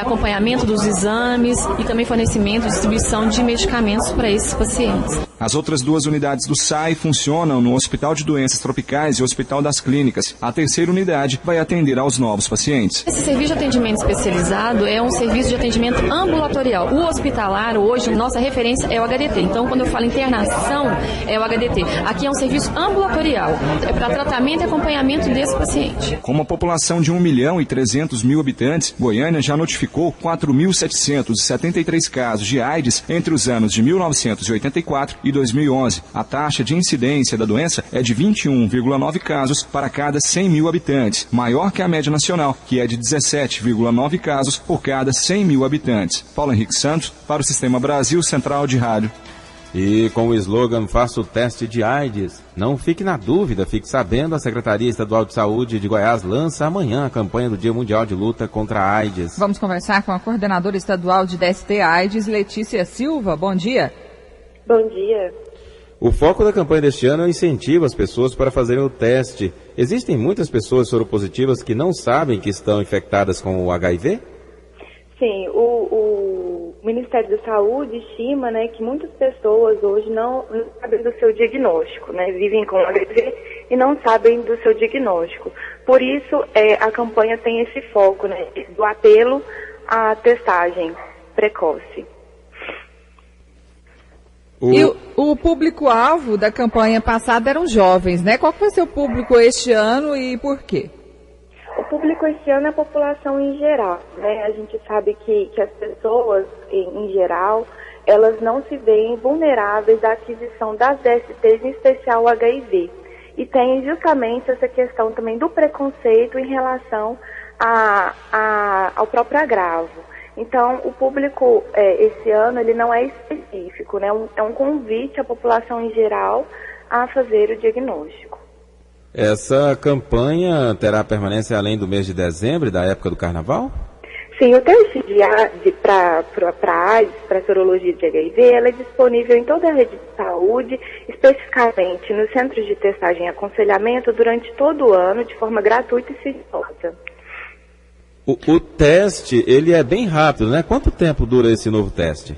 acompanhamento dos exames e também fornecimento e distribuição de medicamentos para esses pacientes. As outras 2 unidades do SAI funcionam no Hospital de Doenças Tropicais e Hospital das Clínicas. A terceira unidade vai atender aos novos pacientes. Esse serviço de atendimento especializado é um serviço de atendimento ambulatorial. O hospitalar, hoje, nossa referência é o HDT. Então, quando eu falo internação, é o HDT. Aqui é um serviço ambulatorial. É para tratamento e acompanhamento desse paciente. Com uma população de 1.300.000 habitantes, Goiânia já notificou 4.773 casos de AIDS entre os anos de 1984 e 2011. A taxa de incidência da doença é de 21,9 casos para cada 100.000 habitantes, maior que a média nacional, que é de 17,9 casos por cada 100.000 habitantes. Paulo Henrique Santos, para o Sistema Brasil Central de Rádio. E com o slogan Faça o Teste de AIDS, não fique na dúvida, fique sabendo, a Secretaria Estadual de Saúde de Goiás lança amanhã a campanha do Dia Mundial de Luta contra a AIDS. Vamos conversar com a coordenadora estadual de DST AIDS, Letícia Silva. Bom dia. Bom dia. O foco da campanha deste ano é o incentivo às pessoas para fazerem o teste. Existem muitas pessoas soropositivas que não sabem que estão infectadas com o HIV? Sim, o Ministério da Saúde estima, né, que muitas pessoas hoje não sabem do seu diagnóstico, né, vivem com HIV e não sabem do seu diagnóstico. Por isso, a campanha tem esse foco, né, do apelo à testagem precoce. E o público-alvo da campanha passada eram jovens, né? Qual vai ser o público este ano e por quê? O público este ano é a população em geral, né? A gente sabe que as pessoas, em geral, elas não se veem vulneráveis à aquisição das DSTs, em especial o HIV. E tem justamente essa questão também do preconceito em relação ao próprio agravo. Então, o público, esse ano, ele não é específico, né? É um convite à população em geral a fazer o diagnóstico. Essa campanha terá permanência além do mês de dezembro, da época do carnaval? Sim, o teste para AIDS, para sorologia de HIV, ela é disponível em toda a rede de saúde, especificamente nos centros de testagem e aconselhamento, durante todo o ano, de forma gratuita e sigilosa. O teste, ele é bem rápido, né? Quanto tempo dura esse novo teste?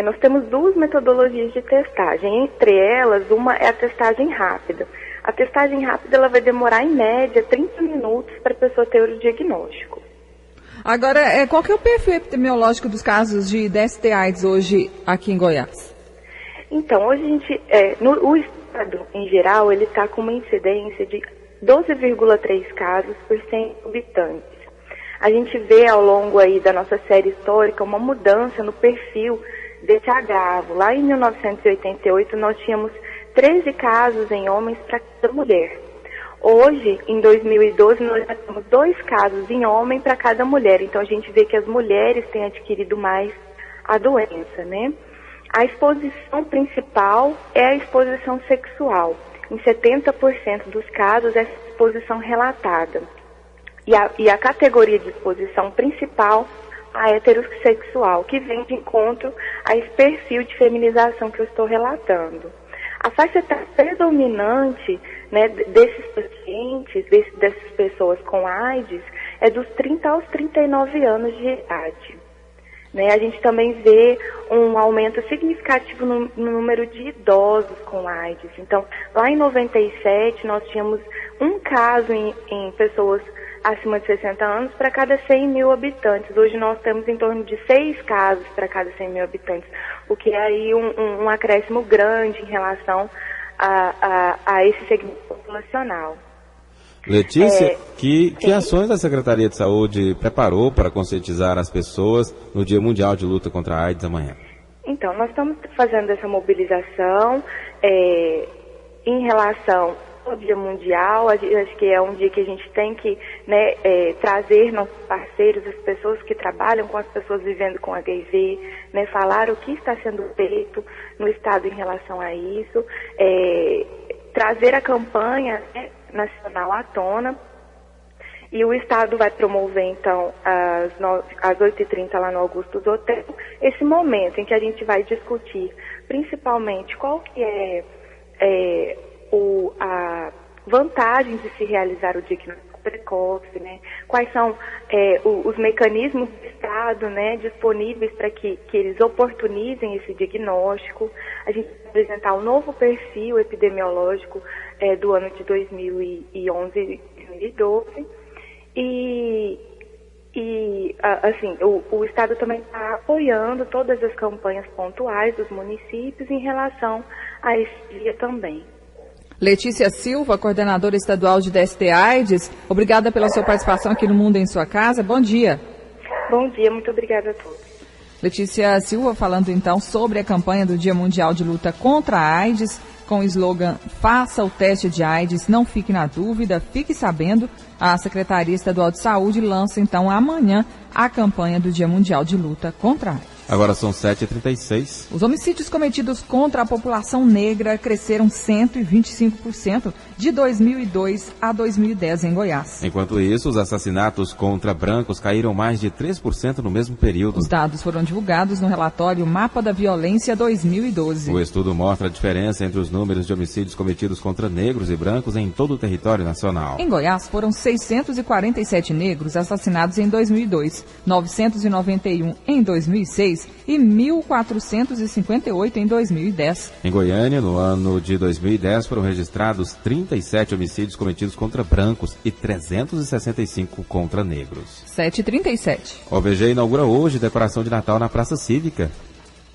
Nós temos 2 metodologias de testagem. Entre elas, uma é a testagem rápida. A testagem rápida ela vai demorar, em média, 30 minutos para a pessoa ter o diagnóstico. Agora, qual que é o perfil epidemiológico dos casos de DST AIDS hoje aqui em Goiás? Então, hoje a gente, o estado, em geral, ele está com uma incidência de 12,3 casos por 100 habitantes. A gente vê ao longo aí da nossa série histórica uma mudança no perfil desse agravo. Lá em 1988 nós tínhamos 13 casos em homens para cada mulher. Hoje, em 2012, nós já temos 2 casos em homem para cada mulher. Então a gente vê que as mulheres têm adquirido mais a doença, né? A exposição principal é a exposição sexual. Em 70% dos casos, essa exposição relatada. E a categoria de exposição principal, a heterossexual, que vem de encontro a esse perfil de feminização que eu estou relatando. A faixa predominante, né, desses pacientes, dessas pessoas com AIDS, é dos 30 aos 39 anos de idade. Né, a gente também vê um aumento significativo no número de idosos com AIDS. Então, lá em 97, nós tínhamos um caso em pessoas acima de 60 anos para cada 100 mil habitantes. Hoje nós temos em torno de 6 casos para cada 100 mil habitantes, o que é aí um acréscimo grande em relação a esse segmento populacional. Letícia, que ações a Secretaria de Saúde preparou para conscientizar as pessoas no Dia Mundial de Luta contra a AIDS amanhã? Então, nós estamos fazendo essa mobilização em relação ao Dia Mundial. Acho que é um dia que a gente tem que, né, trazer nossos parceiros, as pessoas que trabalham com as pessoas vivendo com HIV, né, falar o que está sendo feito no Estado em relação a isso, trazer a campanha, né, nacional à tona E o Estado vai promover, então, às 8h30 lá no Augusto Hotel, esse momento em que a gente vai discutir, principalmente, qual que é a vantagem de se realizar o diagnóstico precoce, né? Quais são os mecanismos do Estado, né, disponíveis para que eles oportunizem esse diagnóstico. A gente vai apresentar um novo perfil epidemiológico do ano de 2011 e 2012. O Estado também está apoiando todas as campanhas pontuais dos municípios em relação a esse dia também. Letícia Silva, coordenadora estadual de DST-AIDS, obrigada pela sua participação aqui no Mundo em Sua Casa. Bom dia. Bom dia, muito obrigada a todos. Letícia Silva falando então sobre a campanha do Dia Mundial de Luta contra a AIDS, com o slogan Faça o teste de AIDS, não fique na dúvida, fique sabendo. A Secretaria Estadual de Saúde lança então amanhã a campanha do Dia Mundial de Luta contra a AIDS. Agora são 7h36. Os homicídios cometidos contra a população negra cresceram 125% de 2002 a 2010 em Goiás. Enquanto isso, os assassinatos contra brancos caíram mais de 3% no mesmo período. Os dados foram divulgados no relatório Mapa da Violência 2012. O estudo mostra a diferença entre os números de homicídios cometidos contra negros e brancos em todo o território nacional. Em Goiás, foram 647 negros assassinados em 2002, 991 em 2006 e 1.458 em 2010. Em Goiânia, no ano de 2010, foram registrados 37 homicídios cometidos contra brancos e 365 contra negros. 7h37. O OVG inaugura hoje decoração de Natal na Praça Cívica.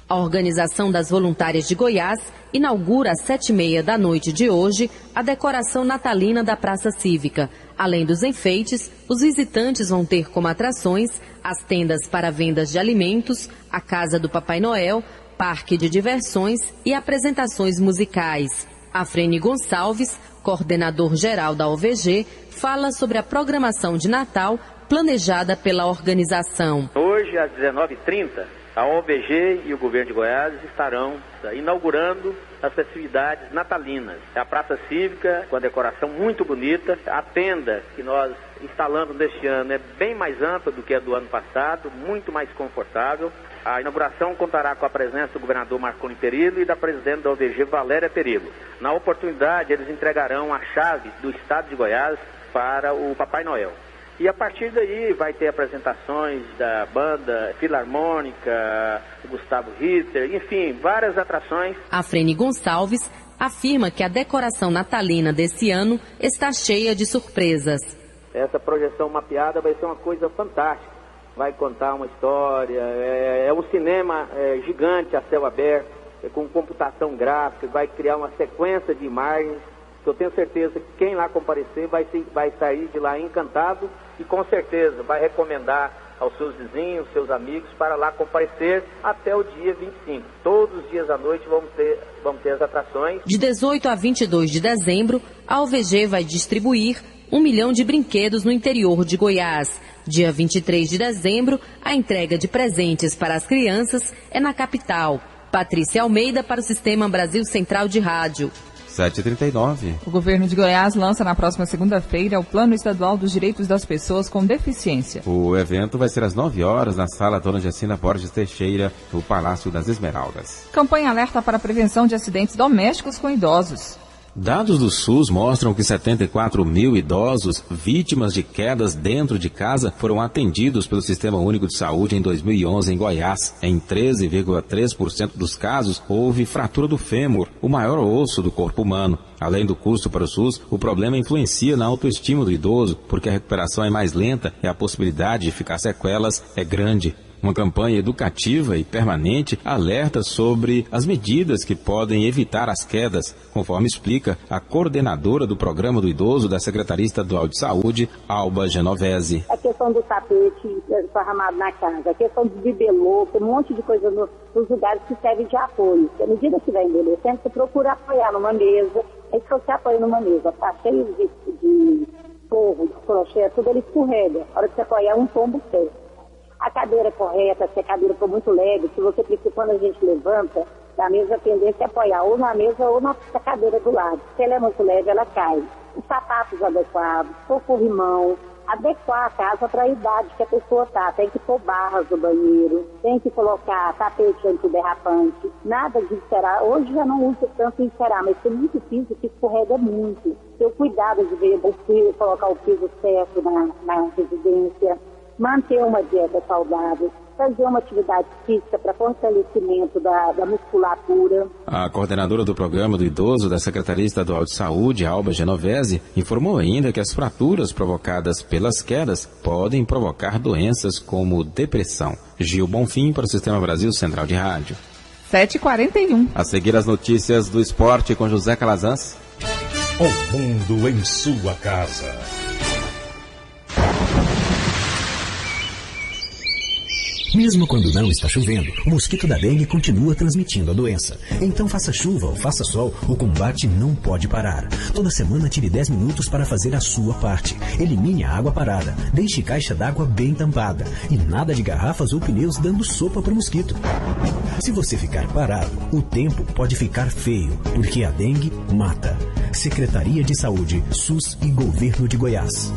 A Organização das Voluntárias de Goiás inaugura às 7h30 da noite de hoje a decoração natalina da Praça Cívica. Além dos enfeites, os visitantes vão ter como atrações as tendas para vendas de alimentos, a Casa do Papai Noel, parque de diversões e apresentações musicais. Afrene Gonçalves, coordenador-geral da OVG, fala sobre a programação de Natal planejada pela organização. Hoje, às 19h30, a OVG e o governo de Goiás estarão inaugurando as festividades natalinas. A Praça Cívica, com a decoração muito bonita. A tenda que nós instalamos neste ano é bem mais ampla do que a do ano passado, muito mais confortável. A inauguração contará com a presença do governador Marconi Perillo e da presidente da OVG, Valéria Perillo. Na oportunidade, eles entregarão a chave do estado de Goiás para o Papai Noel. E a partir daí vai ter apresentações da banda filarmônica, Gustavo Ritter, enfim, várias atrações. Afrene Gonçalves afirma que a decoração natalina desse ano está cheia de surpresas. Essa projeção mapeada vai ser uma coisa fantástica. Vai contar uma história, é um cinema gigante a céu aberto, com computação gráfica, vai criar uma sequência de imagens. Eu tenho certeza que quem lá comparecer vai sair de lá encantado e com certeza vai recomendar aos seus vizinhos, seus amigos, para lá comparecer até o dia 25. Todos os dias à noite vão ter as atrações. De 18 a 22 de dezembro, a OVG vai distribuir 1 milhão de brinquedos no interior de Goiás. Dia 23 de dezembro, a entrega de presentes para as crianças é na capital. Patrícia Almeida para o Sistema Brasil Central de Rádio. 7h39. O governo de Goiás lança na próxima segunda-feira o Plano Estadual dos Direitos das Pessoas com Deficiência. O evento vai ser às 9 horas na Sala Dona Jacina Borges Teixeira, no Palácio das Esmeraldas. Campanha alerta para a prevenção de acidentes domésticos com idosos. Dados do SUS mostram que 74 mil idosos vítimas de quedas dentro de casa foram atendidos pelo Sistema Único de Saúde em 2011 em Goiás. Em 13,3% dos casos, houve fratura do fêmur, o maior osso do corpo humano. Além do custo para o SUS, o problema influencia na autoestima do idoso, porque a recuperação é mais lenta e a possibilidade de ficar sequelas é grande. Uma campanha educativa e permanente alerta sobre as medidas que podem evitar as quedas, conforme explica a coordenadora do Programa do Idoso da Secretaria Estadual de Saúde, Alba Genovese. A questão do tapete esparramado na casa, a questão do bibelô, um monte de coisa nos lugares que servem de apoio. À medida que vai envelhecendo, você procura apoiar numa mesa, aí se você apoia numa mesa, tá cheio de forro, de crochê, tudo ele escorrega. A hora que você apoiar, um tombo certo. A cadeira correta, se a cadeira for muito leve, se você precisa, quando a gente levanta, da mesa a tendência é apoiar ou na mesa ou na cadeira do lado. Se ela é muito leve, ela cai. os sapatos adequados, pôr corrimão, adequar a casa para a idade que a pessoa está. Tem que pôr barras no banheiro, tem que colocar tapete antiderrapante, nada de encerar. Hoje já não usa tanto encerar, mas tem muito piso que escorrega muito. Ter o cuidado de ver colocar o piso certo na residência, manter uma dieta saudável, fazer uma atividade física para fortalecimento da musculatura. A coordenadora do Programa do Idoso da Secretaria Estadual de Saúde, Alba Genovese, informou ainda que as fraturas provocadas pelas quedas podem provocar doenças como depressão. Gil Bonfim para o Sistema Brasil Central de Rádio. 7h41. A seguir as notícias do esporte com José Calazans. O mundo em sua casa. Mesmo quando não está chovendo, o mosquito da dengue continua transmitindo a doença. Então faça chuva ou faça sol, o combate não pode parar. Toda semana tire 10 minutos para fazer a sua parte. Elimine a água parada, deixe caixa d'água bem tampada e nada de garrafas ou pneus dando sopa para o mosquito. Se você ficar parado, o tempo pode ficar feio, porque a dengue mata. Secretaria de Saúde, SUS e Governo de Goiás.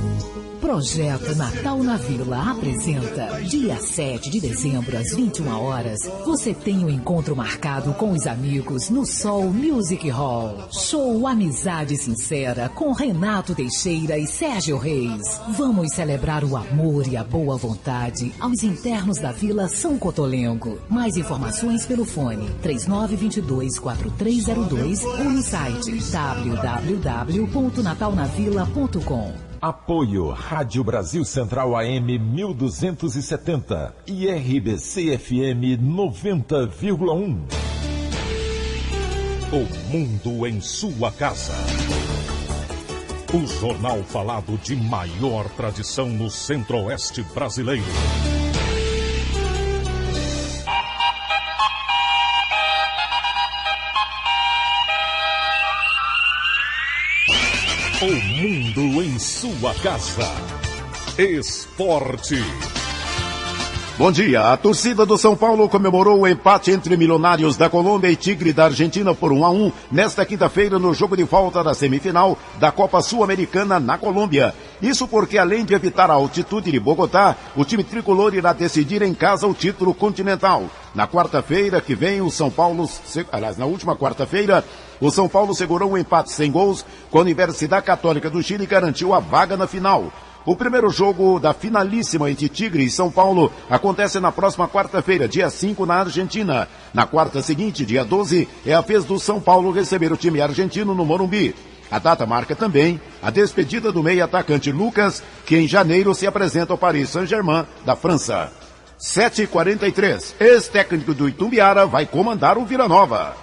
Projeto Natal na Vila apresenta, dia 7 de dezembro, às 21 horas, você tem um encontro marcado com os amigos no Sol Music Hall. Show Amizade Sincera com Renato Teixeira e Sérgio Reis. Vamos celebrar o amor e a boa vontade aos internos da Vila São Cotolengo. Mais informações pelo fone 3922-4302 ou no site www.natalnavila.com. Apoio Rádio Brasil Central AM 1270 e RBC FM 90,1. O mundo em sua casa. O jornal falado de maior tradição no Centro-Oeste brasileiro. O mundo em sua casa. Esporte. Bom dia. A torcida do São Paulo comemorou o empate entre Milionários da Colômbia e Tigre da Argentina por 1-1 nesta quinta-feira no jogo de volta da semifinal da Copa Sul-Americana na Colômbia. Isso porque, além de evitar a altitude de Bogotá, o time tricolor irá decidir em casa o título continental. Na quarta-feira que vem, na última quarta-feira, o São Paulo segurou um empate sem gols com a Universidade Católica do Chile e garantiu a vaga na final. O primeiro jogo da finalíssima entre Tigre e São Paulo acontece na próxima quarta-feira, dia 5, na Argentina. Na quarta seguinte, dia 12, é a vez do São Paulo receber o time argentino no Morumbi. A data marca também a despedida do meio-atacante Lucas, que em janeiro se apresenta ao Paris Saint-Germain, da França. 7h43, ex-técnico do Itumbiara vai comandar o Vila Nova.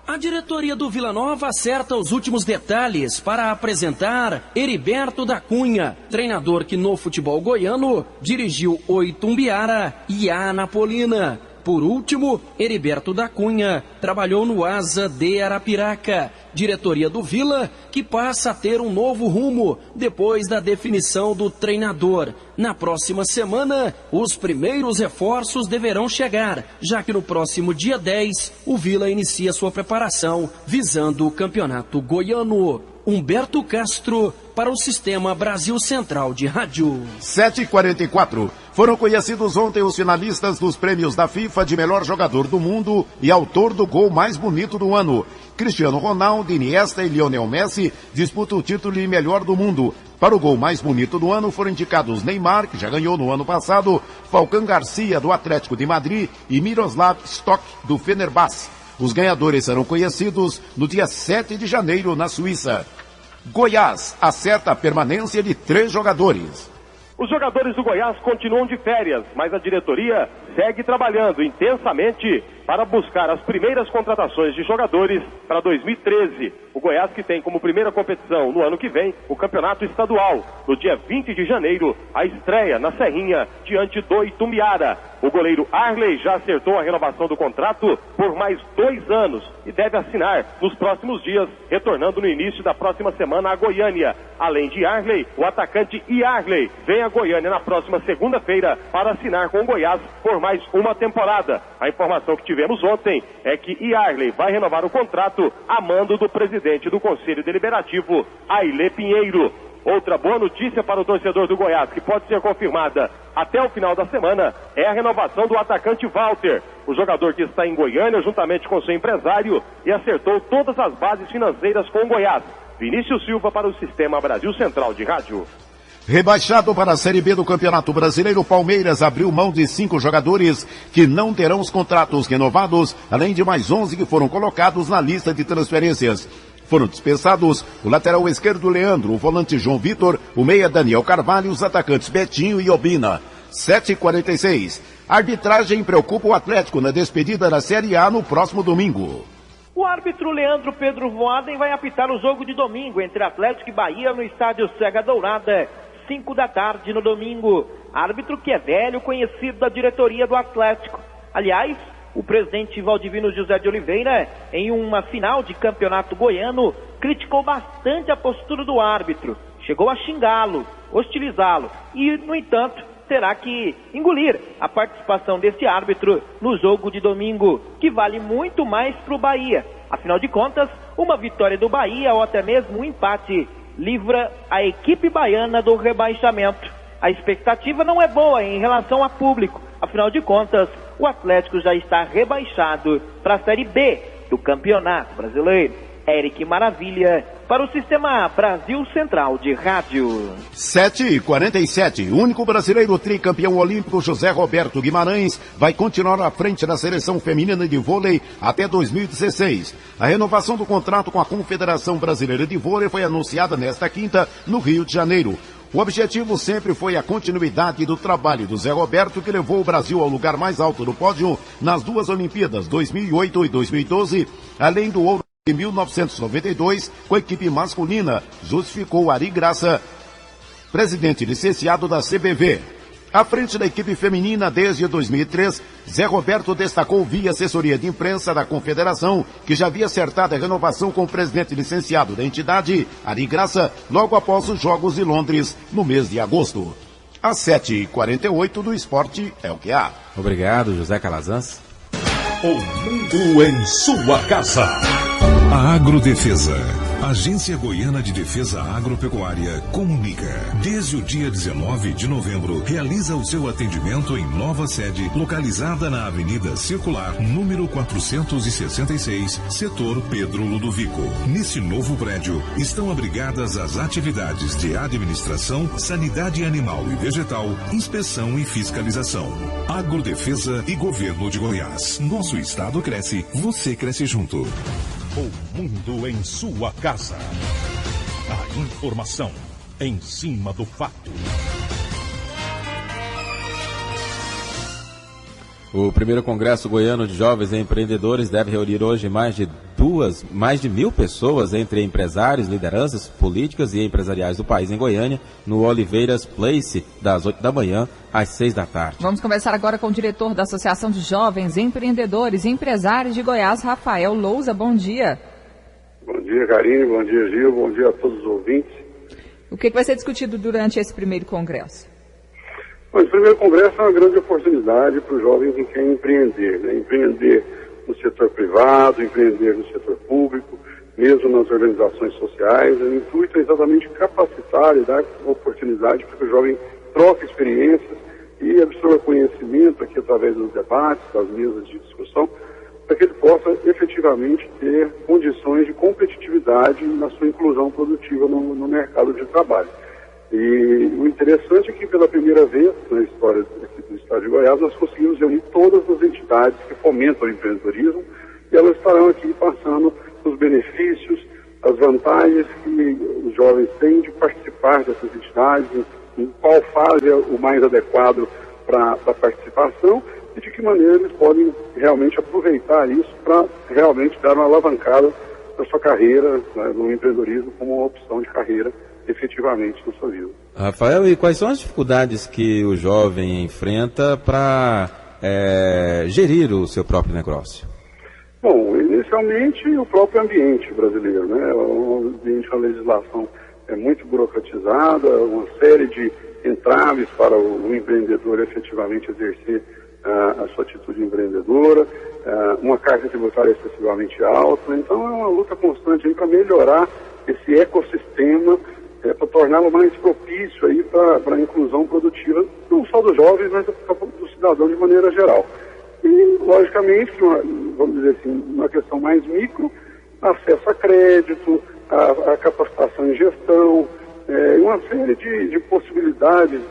A diretoria do Vila Nova acerta os últimos detalhes para apresentar Heriberto da Cunha, treinador que no futebol goiano dirigiu o Itumbiara e a Anapolina. Por último, Heriberto da Cunha trabalhou no Asa de Arapiraca, diretoria do Vila, que passa a ter um novo rumo depois da definição do treinador. Na próxima semana, os primeiros reforços deverão chegar, já que no próximo dia 10, o Vila inicia sua preparação visando o Campeonato Goiano. Humberto Castro, para o Sistema Brasil Central de Rádio. 7h44. Foram conhecidos ontem os finalistas dos prêmios da FIFA de melhor jogador do mundo e autor do gol mais bonito do ano. Cristiano Ronaldo, Iniesta e Lionel Messi disputam o título de melhor do mundo. Para o gol mais bonito do ano foram indicados Neymar, que já ganhou no ano passado, Falcão Garcia, do Atlético de Madrid, e Miroslav Stoch, do Fenerbahçe. Os ganhadores serão conhecidos no dia 7 de janeiro, na Suíça. Goiás acerta a permanência de 3 jogadores. Os jogadores do Goiás continuam de férias, mas a diretoria segue trabalhando intensamente para buscar as primeiras contratações de jogadores para 2013. O Goiás, que tem como primeira competição no ano que vem o Campeonato Estadual. No dia 20 de janeiro, a estreia na Serrinha diante do Itumbiara. O goleiro Arley já acertou a renovação do contrato por mais 2 anos e deve assinar nos próximos dias, retornando no início da próxima semana a Goiânia. Além de Arley, o atacante Iarley vem a Goiânia na próxima segunda-feira para assinar com o Goiás por mais uma temporada. A informação que tivemos tivemos ontem é que Yarley vai renovar o contrato a mando do presidente do Conselho Deliberativo, Ailê Pinheiro. Outra boa notícia para o torcedor do Goiás, que pode ser confirmada até o final da semana, é a renovação do atacante Walter, o jogador que está em Goiânia juntamente com seu empresário e acertou todas as bases financeiras com o Goiás. Vinícius Silva para o Sistema Brasil Central de Rádio. Rebaixado para a Série B do Campeonato Brasileiro, Palmeiras abriu mão de 5 jogadores que não terão os contratos renovados, além de mais 11 que foram colocados na lista de transferências. Foram dispensados o lateral esquerdo Leandro, o volante João Vitor, o meia Daniel Carvalho, os atacantes Betinho e Obina. 7h46. A arbitragem preocupa o Atlético na despedida da Série A no próximo domingo. O árbitro Leandro Pedro Voaden vai apitar o jogo de domingo entre Atlético e Bahia no estádio Serra Dourada, 5 da tarde no domingo. Árbitro que é velho, conhecido da diretoria do Atlético. Aliás, o presidente Valdivino José de Oliveira, em uma final de campeonato goiano, criticou bastante a postura do árbitro. Chegou a xingá-lo, hostilizá-lo e, no entanto, terá que engolir a participação desse árbitro no jogo de domingo, que vale muito mais para o Bahia. Afinal de contas, uma vitória do Bahia ou até mesmo um empate livra a equipe baiana do rebaixamento. A expectativa não é boa em relação a público. Afinal de contas, o Atlético já está rebaixado para a Série B do Campeonato Brasileiro. Eric Maravilha, para o Sistema Brasil Central de Rádio. 7h47. O único brasileiro tricampeão olímpico, José Roberto Guimarães, vai continuar à frente da seleção feminina de vôlei até 2016. A renovação do contrato com a Confederação Brasileira de Vôlei foi anunciada nesta quinta, no Rio de Janeiro. O objetivo sempre foi a continuidade do trabalho do Zé Roberto, que levou o Brasil ao lugar mais alto do pódio nas 2 Olimpíadas, 2008 e 2012, além do ouro de 1992, com a equipe masculina, justificou Ari Graça, presidente licenciado da CBV. À frente da equipe feminina desde 2003, Zé Roberto destacou via assessoria de imprensa da Confederação que já havia acertado a renovação com o presidente licenciado da entidade, Ari Graça, logo após os Jogos de Londres, no mês de agosto. Às 7h48 do esporte é o que há. Obrigado, José Calazans. O mundo em sua casa. A Agrodefesa, Agência Goiana de Defesa Agropecuária, comunica. Desde o dia 19 de novembro, realiza o seu atendimento em nova sede, localizada na Avenida Circular, número 466, setor Pedro Ludovico. Nesse novo prédio, estão abrigadas as atividades de administração, sanidade animal e vegetal, inspeção e fiscalização. Agrodefesa e Governo de Goiás. Nosso estado cresce, você cresce junto. O mundo em sua casa. A informação em cima do fato. O primeiro Congresso Goiano de Jovens e Empreendedores deve reunir hoje mais de 1.000 pessoas, entre empresários, lideranças políticas e empresariais do país em Goiânia, no Oliveiras Place, das 8 da manhã às 6 da tarde. Vamos conversar agora com o diretor da Associação de Jovens Empreendedores e Empresários de Goiás, Rafael Lousa. Bom dia. Bom dia, Karine. Bom dia, Gil. Bom dia a todos os ouvintes. O que vai ser discutido durante esse primeiro congresso? Bom, esse primeiro congresso é uma grande oportunidade para os jovens que querem empreender, né? Empreender no setor privado, empreender no setor público, mesmo nas organizações sociais. O intuito é exatamente capacitar e dar oportunidade para que o jovem troque experiências e absorva conhecimento aqui através dos debates, das mesas de discussão, para que ele possa efetivamente ter condições de competitividade na sua inclusão produtiva no mercado de trabalho. E o interessante é que pela primeira vez na história do Estado de Goiás nós conseguimos reunir todas as entidades que fomentam o empreendedorismo e elas estarão aqui passando os benefícios, as vantagens que os jovens têm de participar dessas entidades, em qual fase é o mais adequado para a participação e de que maneira eles podem realmente aproveitar isso para realmente dar uma alavancada na sua carreira, né, no empreendedorismo como uma opção de carreira efetivamente na sua vida. Rafael, e quais são as dificuldades que o jovem enfrenta para gerir o seu próprio negócio? Bom, inicialmente o próprio ambiente brasileiro, né? O ambiente, a legislação é muito burocratizada, uma série de entraves para o empreendedor efetivamente exercer a sua atitude empreendedora, uma carga tributária excessivamente alta. Então é uma luta constante para melhorar esse ecossistema, para torná-lo mais propício aí para a inclusão produtiva, não só dos jovens, mas do cidadão de maneira geral. E, logicamente, vamos dizer assim, uma questão mais micro, acesso a crédito, a capacitação em gestão, uma série de possibilidades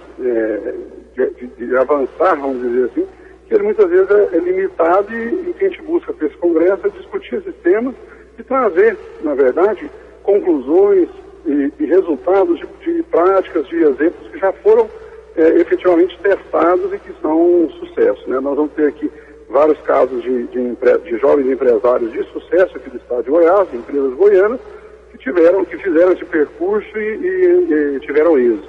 de avançar, vamos dizer assim, que ele muitas vezes é limitado e que a gente busca para esse congresso é discutir esses temas e trazer, na verdade, conclusões e resultados de práticas, de exemplos que já foram efetivamente testados e que são um sucesso, né? Nós vamos ter aqui vários casos de jovens empresários de sucesso aqui do estado de Goiás, de empresas goianas, que fizeram esse percurso e tiveram êxito.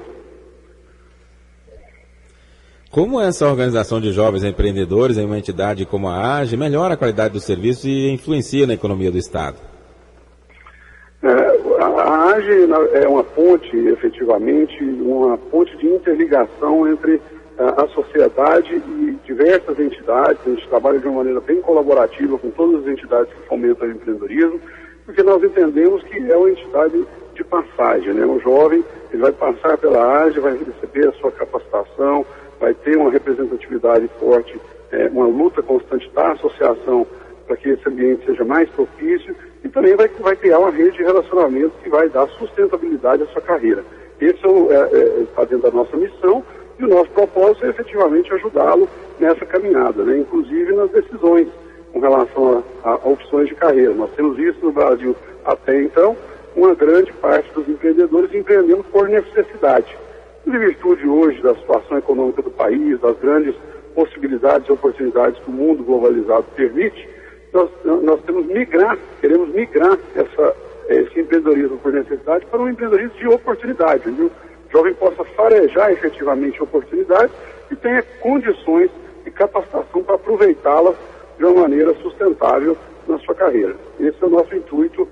Como essa organização de jovens empreendedores em uma entidade como a AGE melhora a qualidade do serviço e influencia na economia do estado? A AGE é uma ponte, efetivamente, uma ponte de interligação entre a sociedade e diversas entidades. A gente trabalha de uma maneira bem colaborativa com todas as entidades que fomentam o empreendedorismo, porque nós entendemos que é uma entidade de passagem, né? O jovem, ele vai passar pela AGE, vai receber a sua capacitação, vai ter uma representatividade forte, uma luta constante da associação para que esse ambiente seja mais propício e também vai criar uma rede de relacionamento que vai dar sustentabilidade à sua carreira. Esse está dentro da nossa missão e o nosso propósito é efetivamente ajudá-lo nessa caminhada, né? Inclusive nas decisões com relação a opções de carreira. Nós temos visto no Brasil até então uma grande parte dos empreendedores empreendendo por necessidade. Em virtude hoje da situação econômica do país, das grandes possibilidades e oportunidades que o mundo globalizado permite, nós queremos migrar esse empreendedorismo por necessidade para um empreendedorismo de oportunidade, onde o jovem possa farejar efetivamente oportunidades e tenha condições e capacitação para aproveitá-las de uma maneira sustentável na sua carreira. Esse é o nosso intuito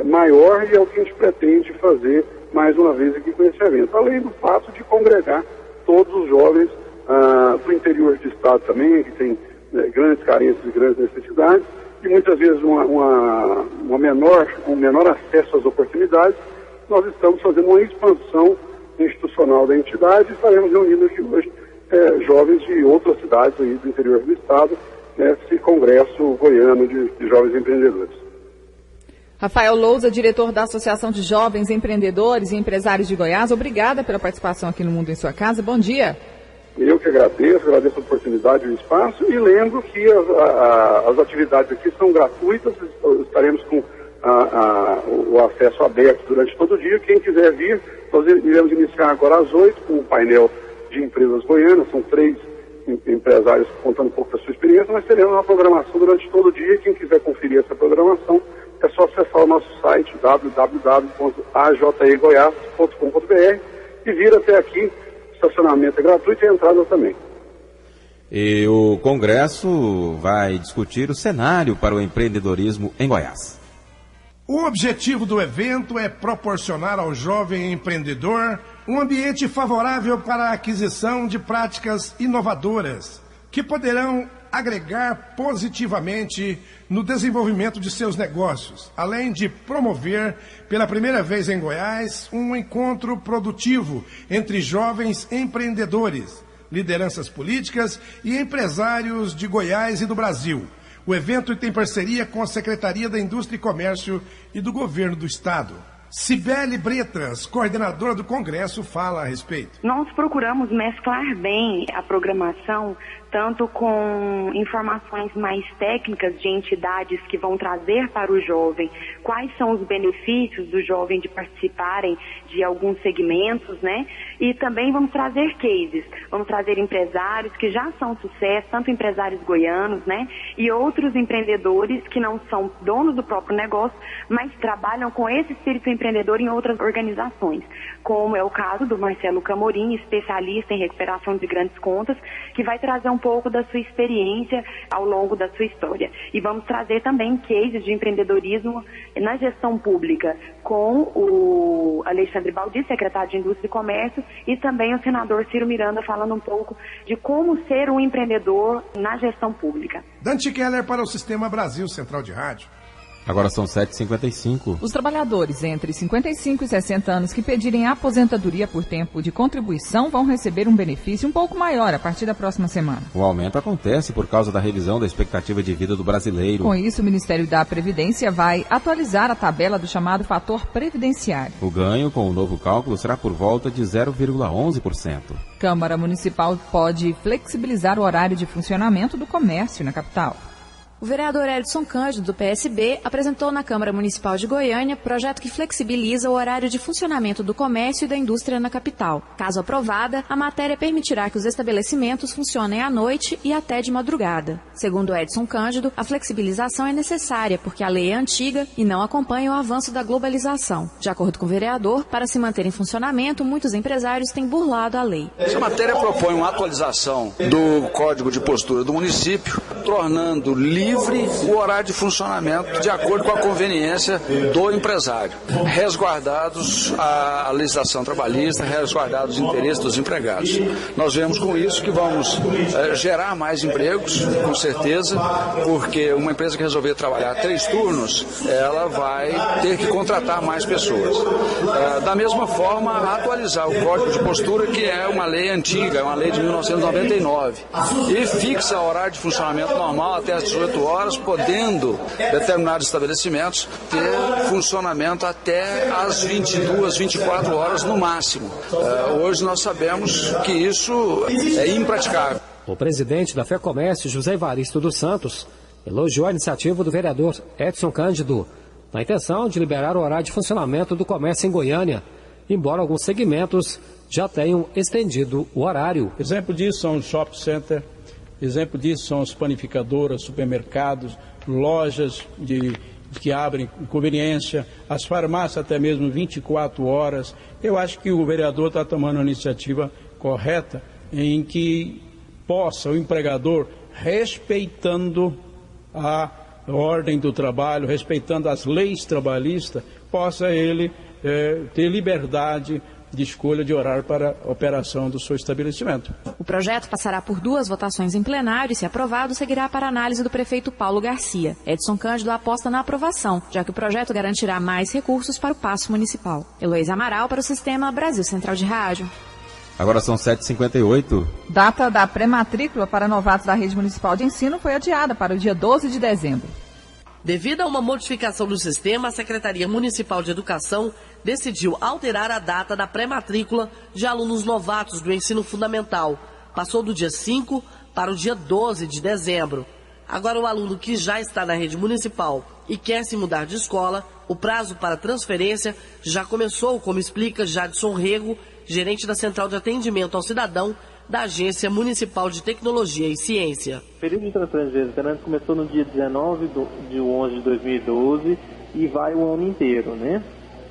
maior e é o que a gente pretende fazer mais uma vez aqui com esse evento, além do fato de congregar todos os jovens do interior do estado também, que tem grandes carências e grandes necessidades, e muitas vezes um menor acesso às oportunidades. Nós estamos fazendo uma expansão institucional da entidade e estaremos reunindo aqui hoje jovens de outras cidades aí do interior do estado, nesse congresso goiano de jovens empreendedores. Rafael Lousa, diretor da Associação de Jovens Empreendedores e Empresários de Goiás, obrigada pela participação aqui no Mundo em Sua Casa. Bom dia. Eu que agradeço a oportunidade e o espaço e lembro que as atividades aqui são gratuitas, estaremos com o acesso aberto durante todo o dia. Quem quiser vir, nós iremos iniciar agora às 8 com o painel de empresas goianas, são 3 empresários contando um pouco da sua experiência, mas teremos uma programação durante todo o dia. Quem quiser conferir essa programação, é só acessar o nosso site www.ajegoias.com.br e vir até aqui. Estacionamento é gratuito e a entrada também. E o Congresso vai discutir o cenário para o empreendedorismo em Goiás. O objetivo do evento é proporcionar ao jovem empreendedor um ambiente favorável para a aquisição de práticas inovadoras que poderão agregar positivamente no desenvolvimento de seus negócios, além de promover, pela primeira vez em Goiás, um encontro produtivo entre jovens empreendedores, lideranças políticas e empresários de Goiás e do Brasil. O evento tem parceria com a Secretaria da Indústria e Comércio e do Governo do Estado. Cibele Bretas, coordenadora do Congresso, fala a respeito. Nós procuramos mesclar bem a programação, tanto com informações mais técnicas de entidades que vão trazer para o jovem quais são os benefícios do jovem de participarem de alguns segmentos, né? E também vamos trazer cases, vamos trazer empresários que já são sucesso, tanto empresários goianos, né? E outros empreendedores que não são donos do próprio negócio, mas trabalham com esse espírito empreendedor em outras organizações, como é o caso do Marcelo Camorim, especialista em recuperação de grandes contas, que vai trazer um um pouco da sua experiência ao longo da sua história. E vamos trazer também cases de empreendedorismo na gestão pública com o Alexandre Baldi, secretário de Indústria e Comércio, e também o senador Ciro Miranda falando um pouco de como ser um empreendedor na gestão pública. Dante Keller para o Sistema Brasil Central de Rádio. Agora são 7h55. Os trabalhadores entre 55 e 60 anos que pedirem aposentadoria por tempo de contribuição vão receber um benefício um pouco maior a partir da próxima semana. O aumento acontece por causa da revisão da expectativa de vida do brasileiro. Com isso, o Ministério da Previdência vai atualizar a tabela do chamado fator previdenciário. O ganho com o novo cálculo será por volta de 0,11%. Câmara Municipal pode flexibilizar o horário de funcionamento do comércio na capital. O vereador Edson Cândido, do PSB, apresentou na Câmara Municipal de Goiânia projeto que flexibiliza o horário de funcionamento do comércio e da indústria na capital. Caso aprovada, a matéria permitirá que os estabelecimentos funcionem à noite e até de madrugada. Segundo Edson Cândido, a flexibilização é necessária porque a lei é antiga e não acompanha o avanço da globalização. De acordo com o vereador, para se manter em funcionamento, muitos empresários têm burlado a lei. Essa matéria propõe uma atualização do Código de Postura do município, tornando livre o horário de funcionamento de acordo com a conveniência do empresário, resguardados a legislação trabalhista, resguardados os interesses dos empregados. Nós vemos com isso que vamos gerar mais empregos, com certeza, porque uma empresa que resolver trabalhar 3 turnos, ela vai ter que contratar mais pessoas. Da mesma forma, atualizar o Código de Postura, que é uma lei antiga, é uma lei de 1999, e fixa o horário de funcionamento normal até as 18 horas, podendo determinados estabelecimentos ter funcionamento até as 22, 24 horas no máximo. Hoje nós sabemos que isso é impraticável. O presidente da FEComércio, José Evaristo dos Santos, elogiou a iniciativa do vereador Edson Cândido, na intenção de liberar o horário de funcionamento do comércio em Goiânia, embora alguns segmentos já tenham estendido o horário. Exemplo disso são os shopping center, exemplo disso são as panificadoras, supermercados, lojas que abrem com conveniência, as farmácias até mesmo 24 horas. Eu acho que o vereador está tomando uma iniciativa correta em que possa o empregador, respeitando a ordem do trabalho, respeitando as leis trabalhistas, possa ele ter liberdade de escolha de horário para a operação do seu estabelecimento. O projeto passará por 2 votações em plenário e, se aprovado, seguirá para a análise do prefeito Paulo Garcia. Edson Cândido aposta na aprovação, já que o projeto garantirá mais recursos para o Paço Municipal. Heloísa Amaral para o Sistema Brasil Central de Rádio. Agora são 7h58. Data da pré-matrícula para novatos da Rede Municipal de Ensino foi adiada para o dia 12 de dezembro. Devido a uma modificação do sistema, a Secretaria Municipal de Educação decidiu alterar a data da pré-matrícula de alunos novatos do ensino fundamental. Passou do dia 5 para o dia 12 de dezembro. Agora, o aluno que já está na rede municipal e quer se mudar de escola, o prazo para transferência já começou, como explica Jadson Rego, gerente da Central de Atendimento ao Cidadão da Agência Municipal de Tecnologia e Ciência. O período de transferência de visitantes começou no dia 19 de 11 de 2012 e vai o ano inteiro, né?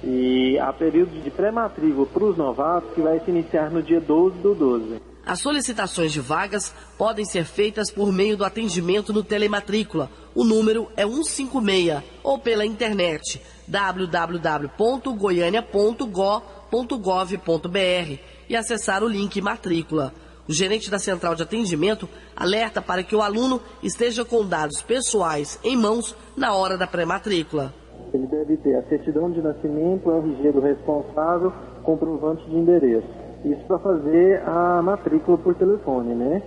E há período de pré-matrícula para os novatos que vai se iniciar no dia 12 do 12. As solicitações de vagas podem ser feitas por meio do atendimento no telematrícula. O número é 156 ou pela internet www.goiania.go.gov.br e acessar o link matrícula. O gerente da Central de Atendimento alerta para que o aluno esteja com dados pessoais em mãos na hora da pré-matrícula. Ele deve ter a certidão de nascimento, o RG do responsável, comprovante de endereço. Isso para fazer a matrícula por telefone, né?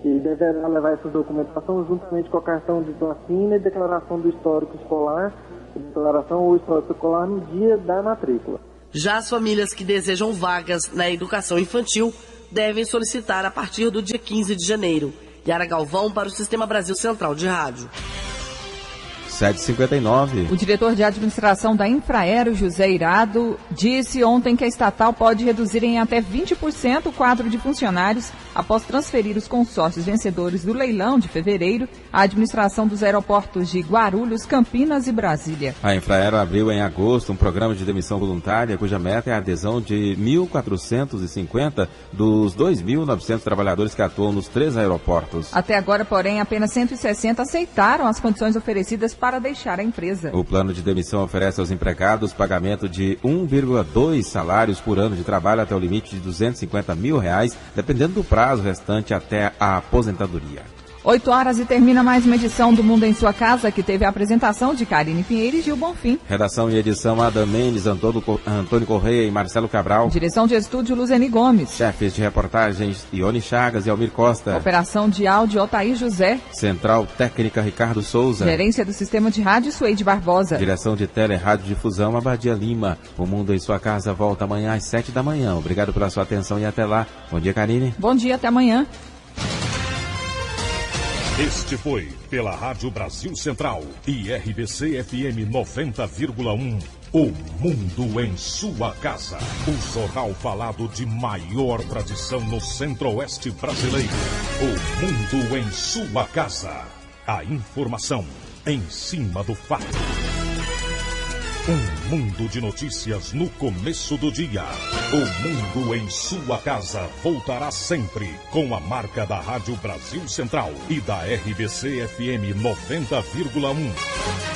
Ele deverá levar essa documentação juntamente com a cartão de vacina e declaração do histórico escolar, declaração ou histórico escolar no dia da matrícula. Já as famílias que desejam vagas na educação infantil devem solicitar a partir do dia 15 de janeiro. Yara Galvão para o Sistema Brasil Central de Rádio. 7h59. O diretor de administração da Infraero, José Irado, disse ontem que a estatal pode reduzir em até 20% o quadro de funcionários após transferir os consórcios vencedores do leilão de fevereiro à administração dos aeroportos de Guarulhos, Campinas e Brasília. A Infraero abriu em agosto um programa de demissão voluntária, cuja meta é a adesão de 1.450 dos 2.900 trabalhadores que atuam nos 3 aeroportos. Até agora, porém, apenas 160 aceitaram as condições oferecidas para deixar a empresa. O plano de demissão oferece aos empregados pagamento de 1,2 salários por ano de trabalho até o limite de R$250 mil, dependendo do prazo restante até a aposentadoria. 8h e termina mais uma edição do Mundo em Sua Casa, que teve a apresentação de Karine Pinheiro e Gil Bonfim. Redação e edição Adam Mendes, Antônio Correia e Marcelo Cabral. Direção de estúdio Luzeni Gomes. Chefes de reportagens Ione Chagas e Almir Costa. Operação de áudio Otair José. Central técnica Ricardo Souza. Gerência do sistema de rádio Suede Barbosa. Direção de tele rádio difusão Abadia Lima. O Mundo em Sua Casa volta amanhã às 7 da manhã. Obrigado pela sua atenção e até lá. Bom dia, Karine. Bom dia, até amanhã. Este foi, pela Rádio Brasil Central e RBC FM 90,1, O Mundo em Sua Casa. O jornal falado de maior tradição no Centro-Oeste brasileiro. O Mundo em Sua Casa. A informação em cima do fato. Um mundo de notícias no começo do dia. O Mundo em Sua Casa voltará sempre com a marca da Rádio Brasil Central e da RBC FM 90,1.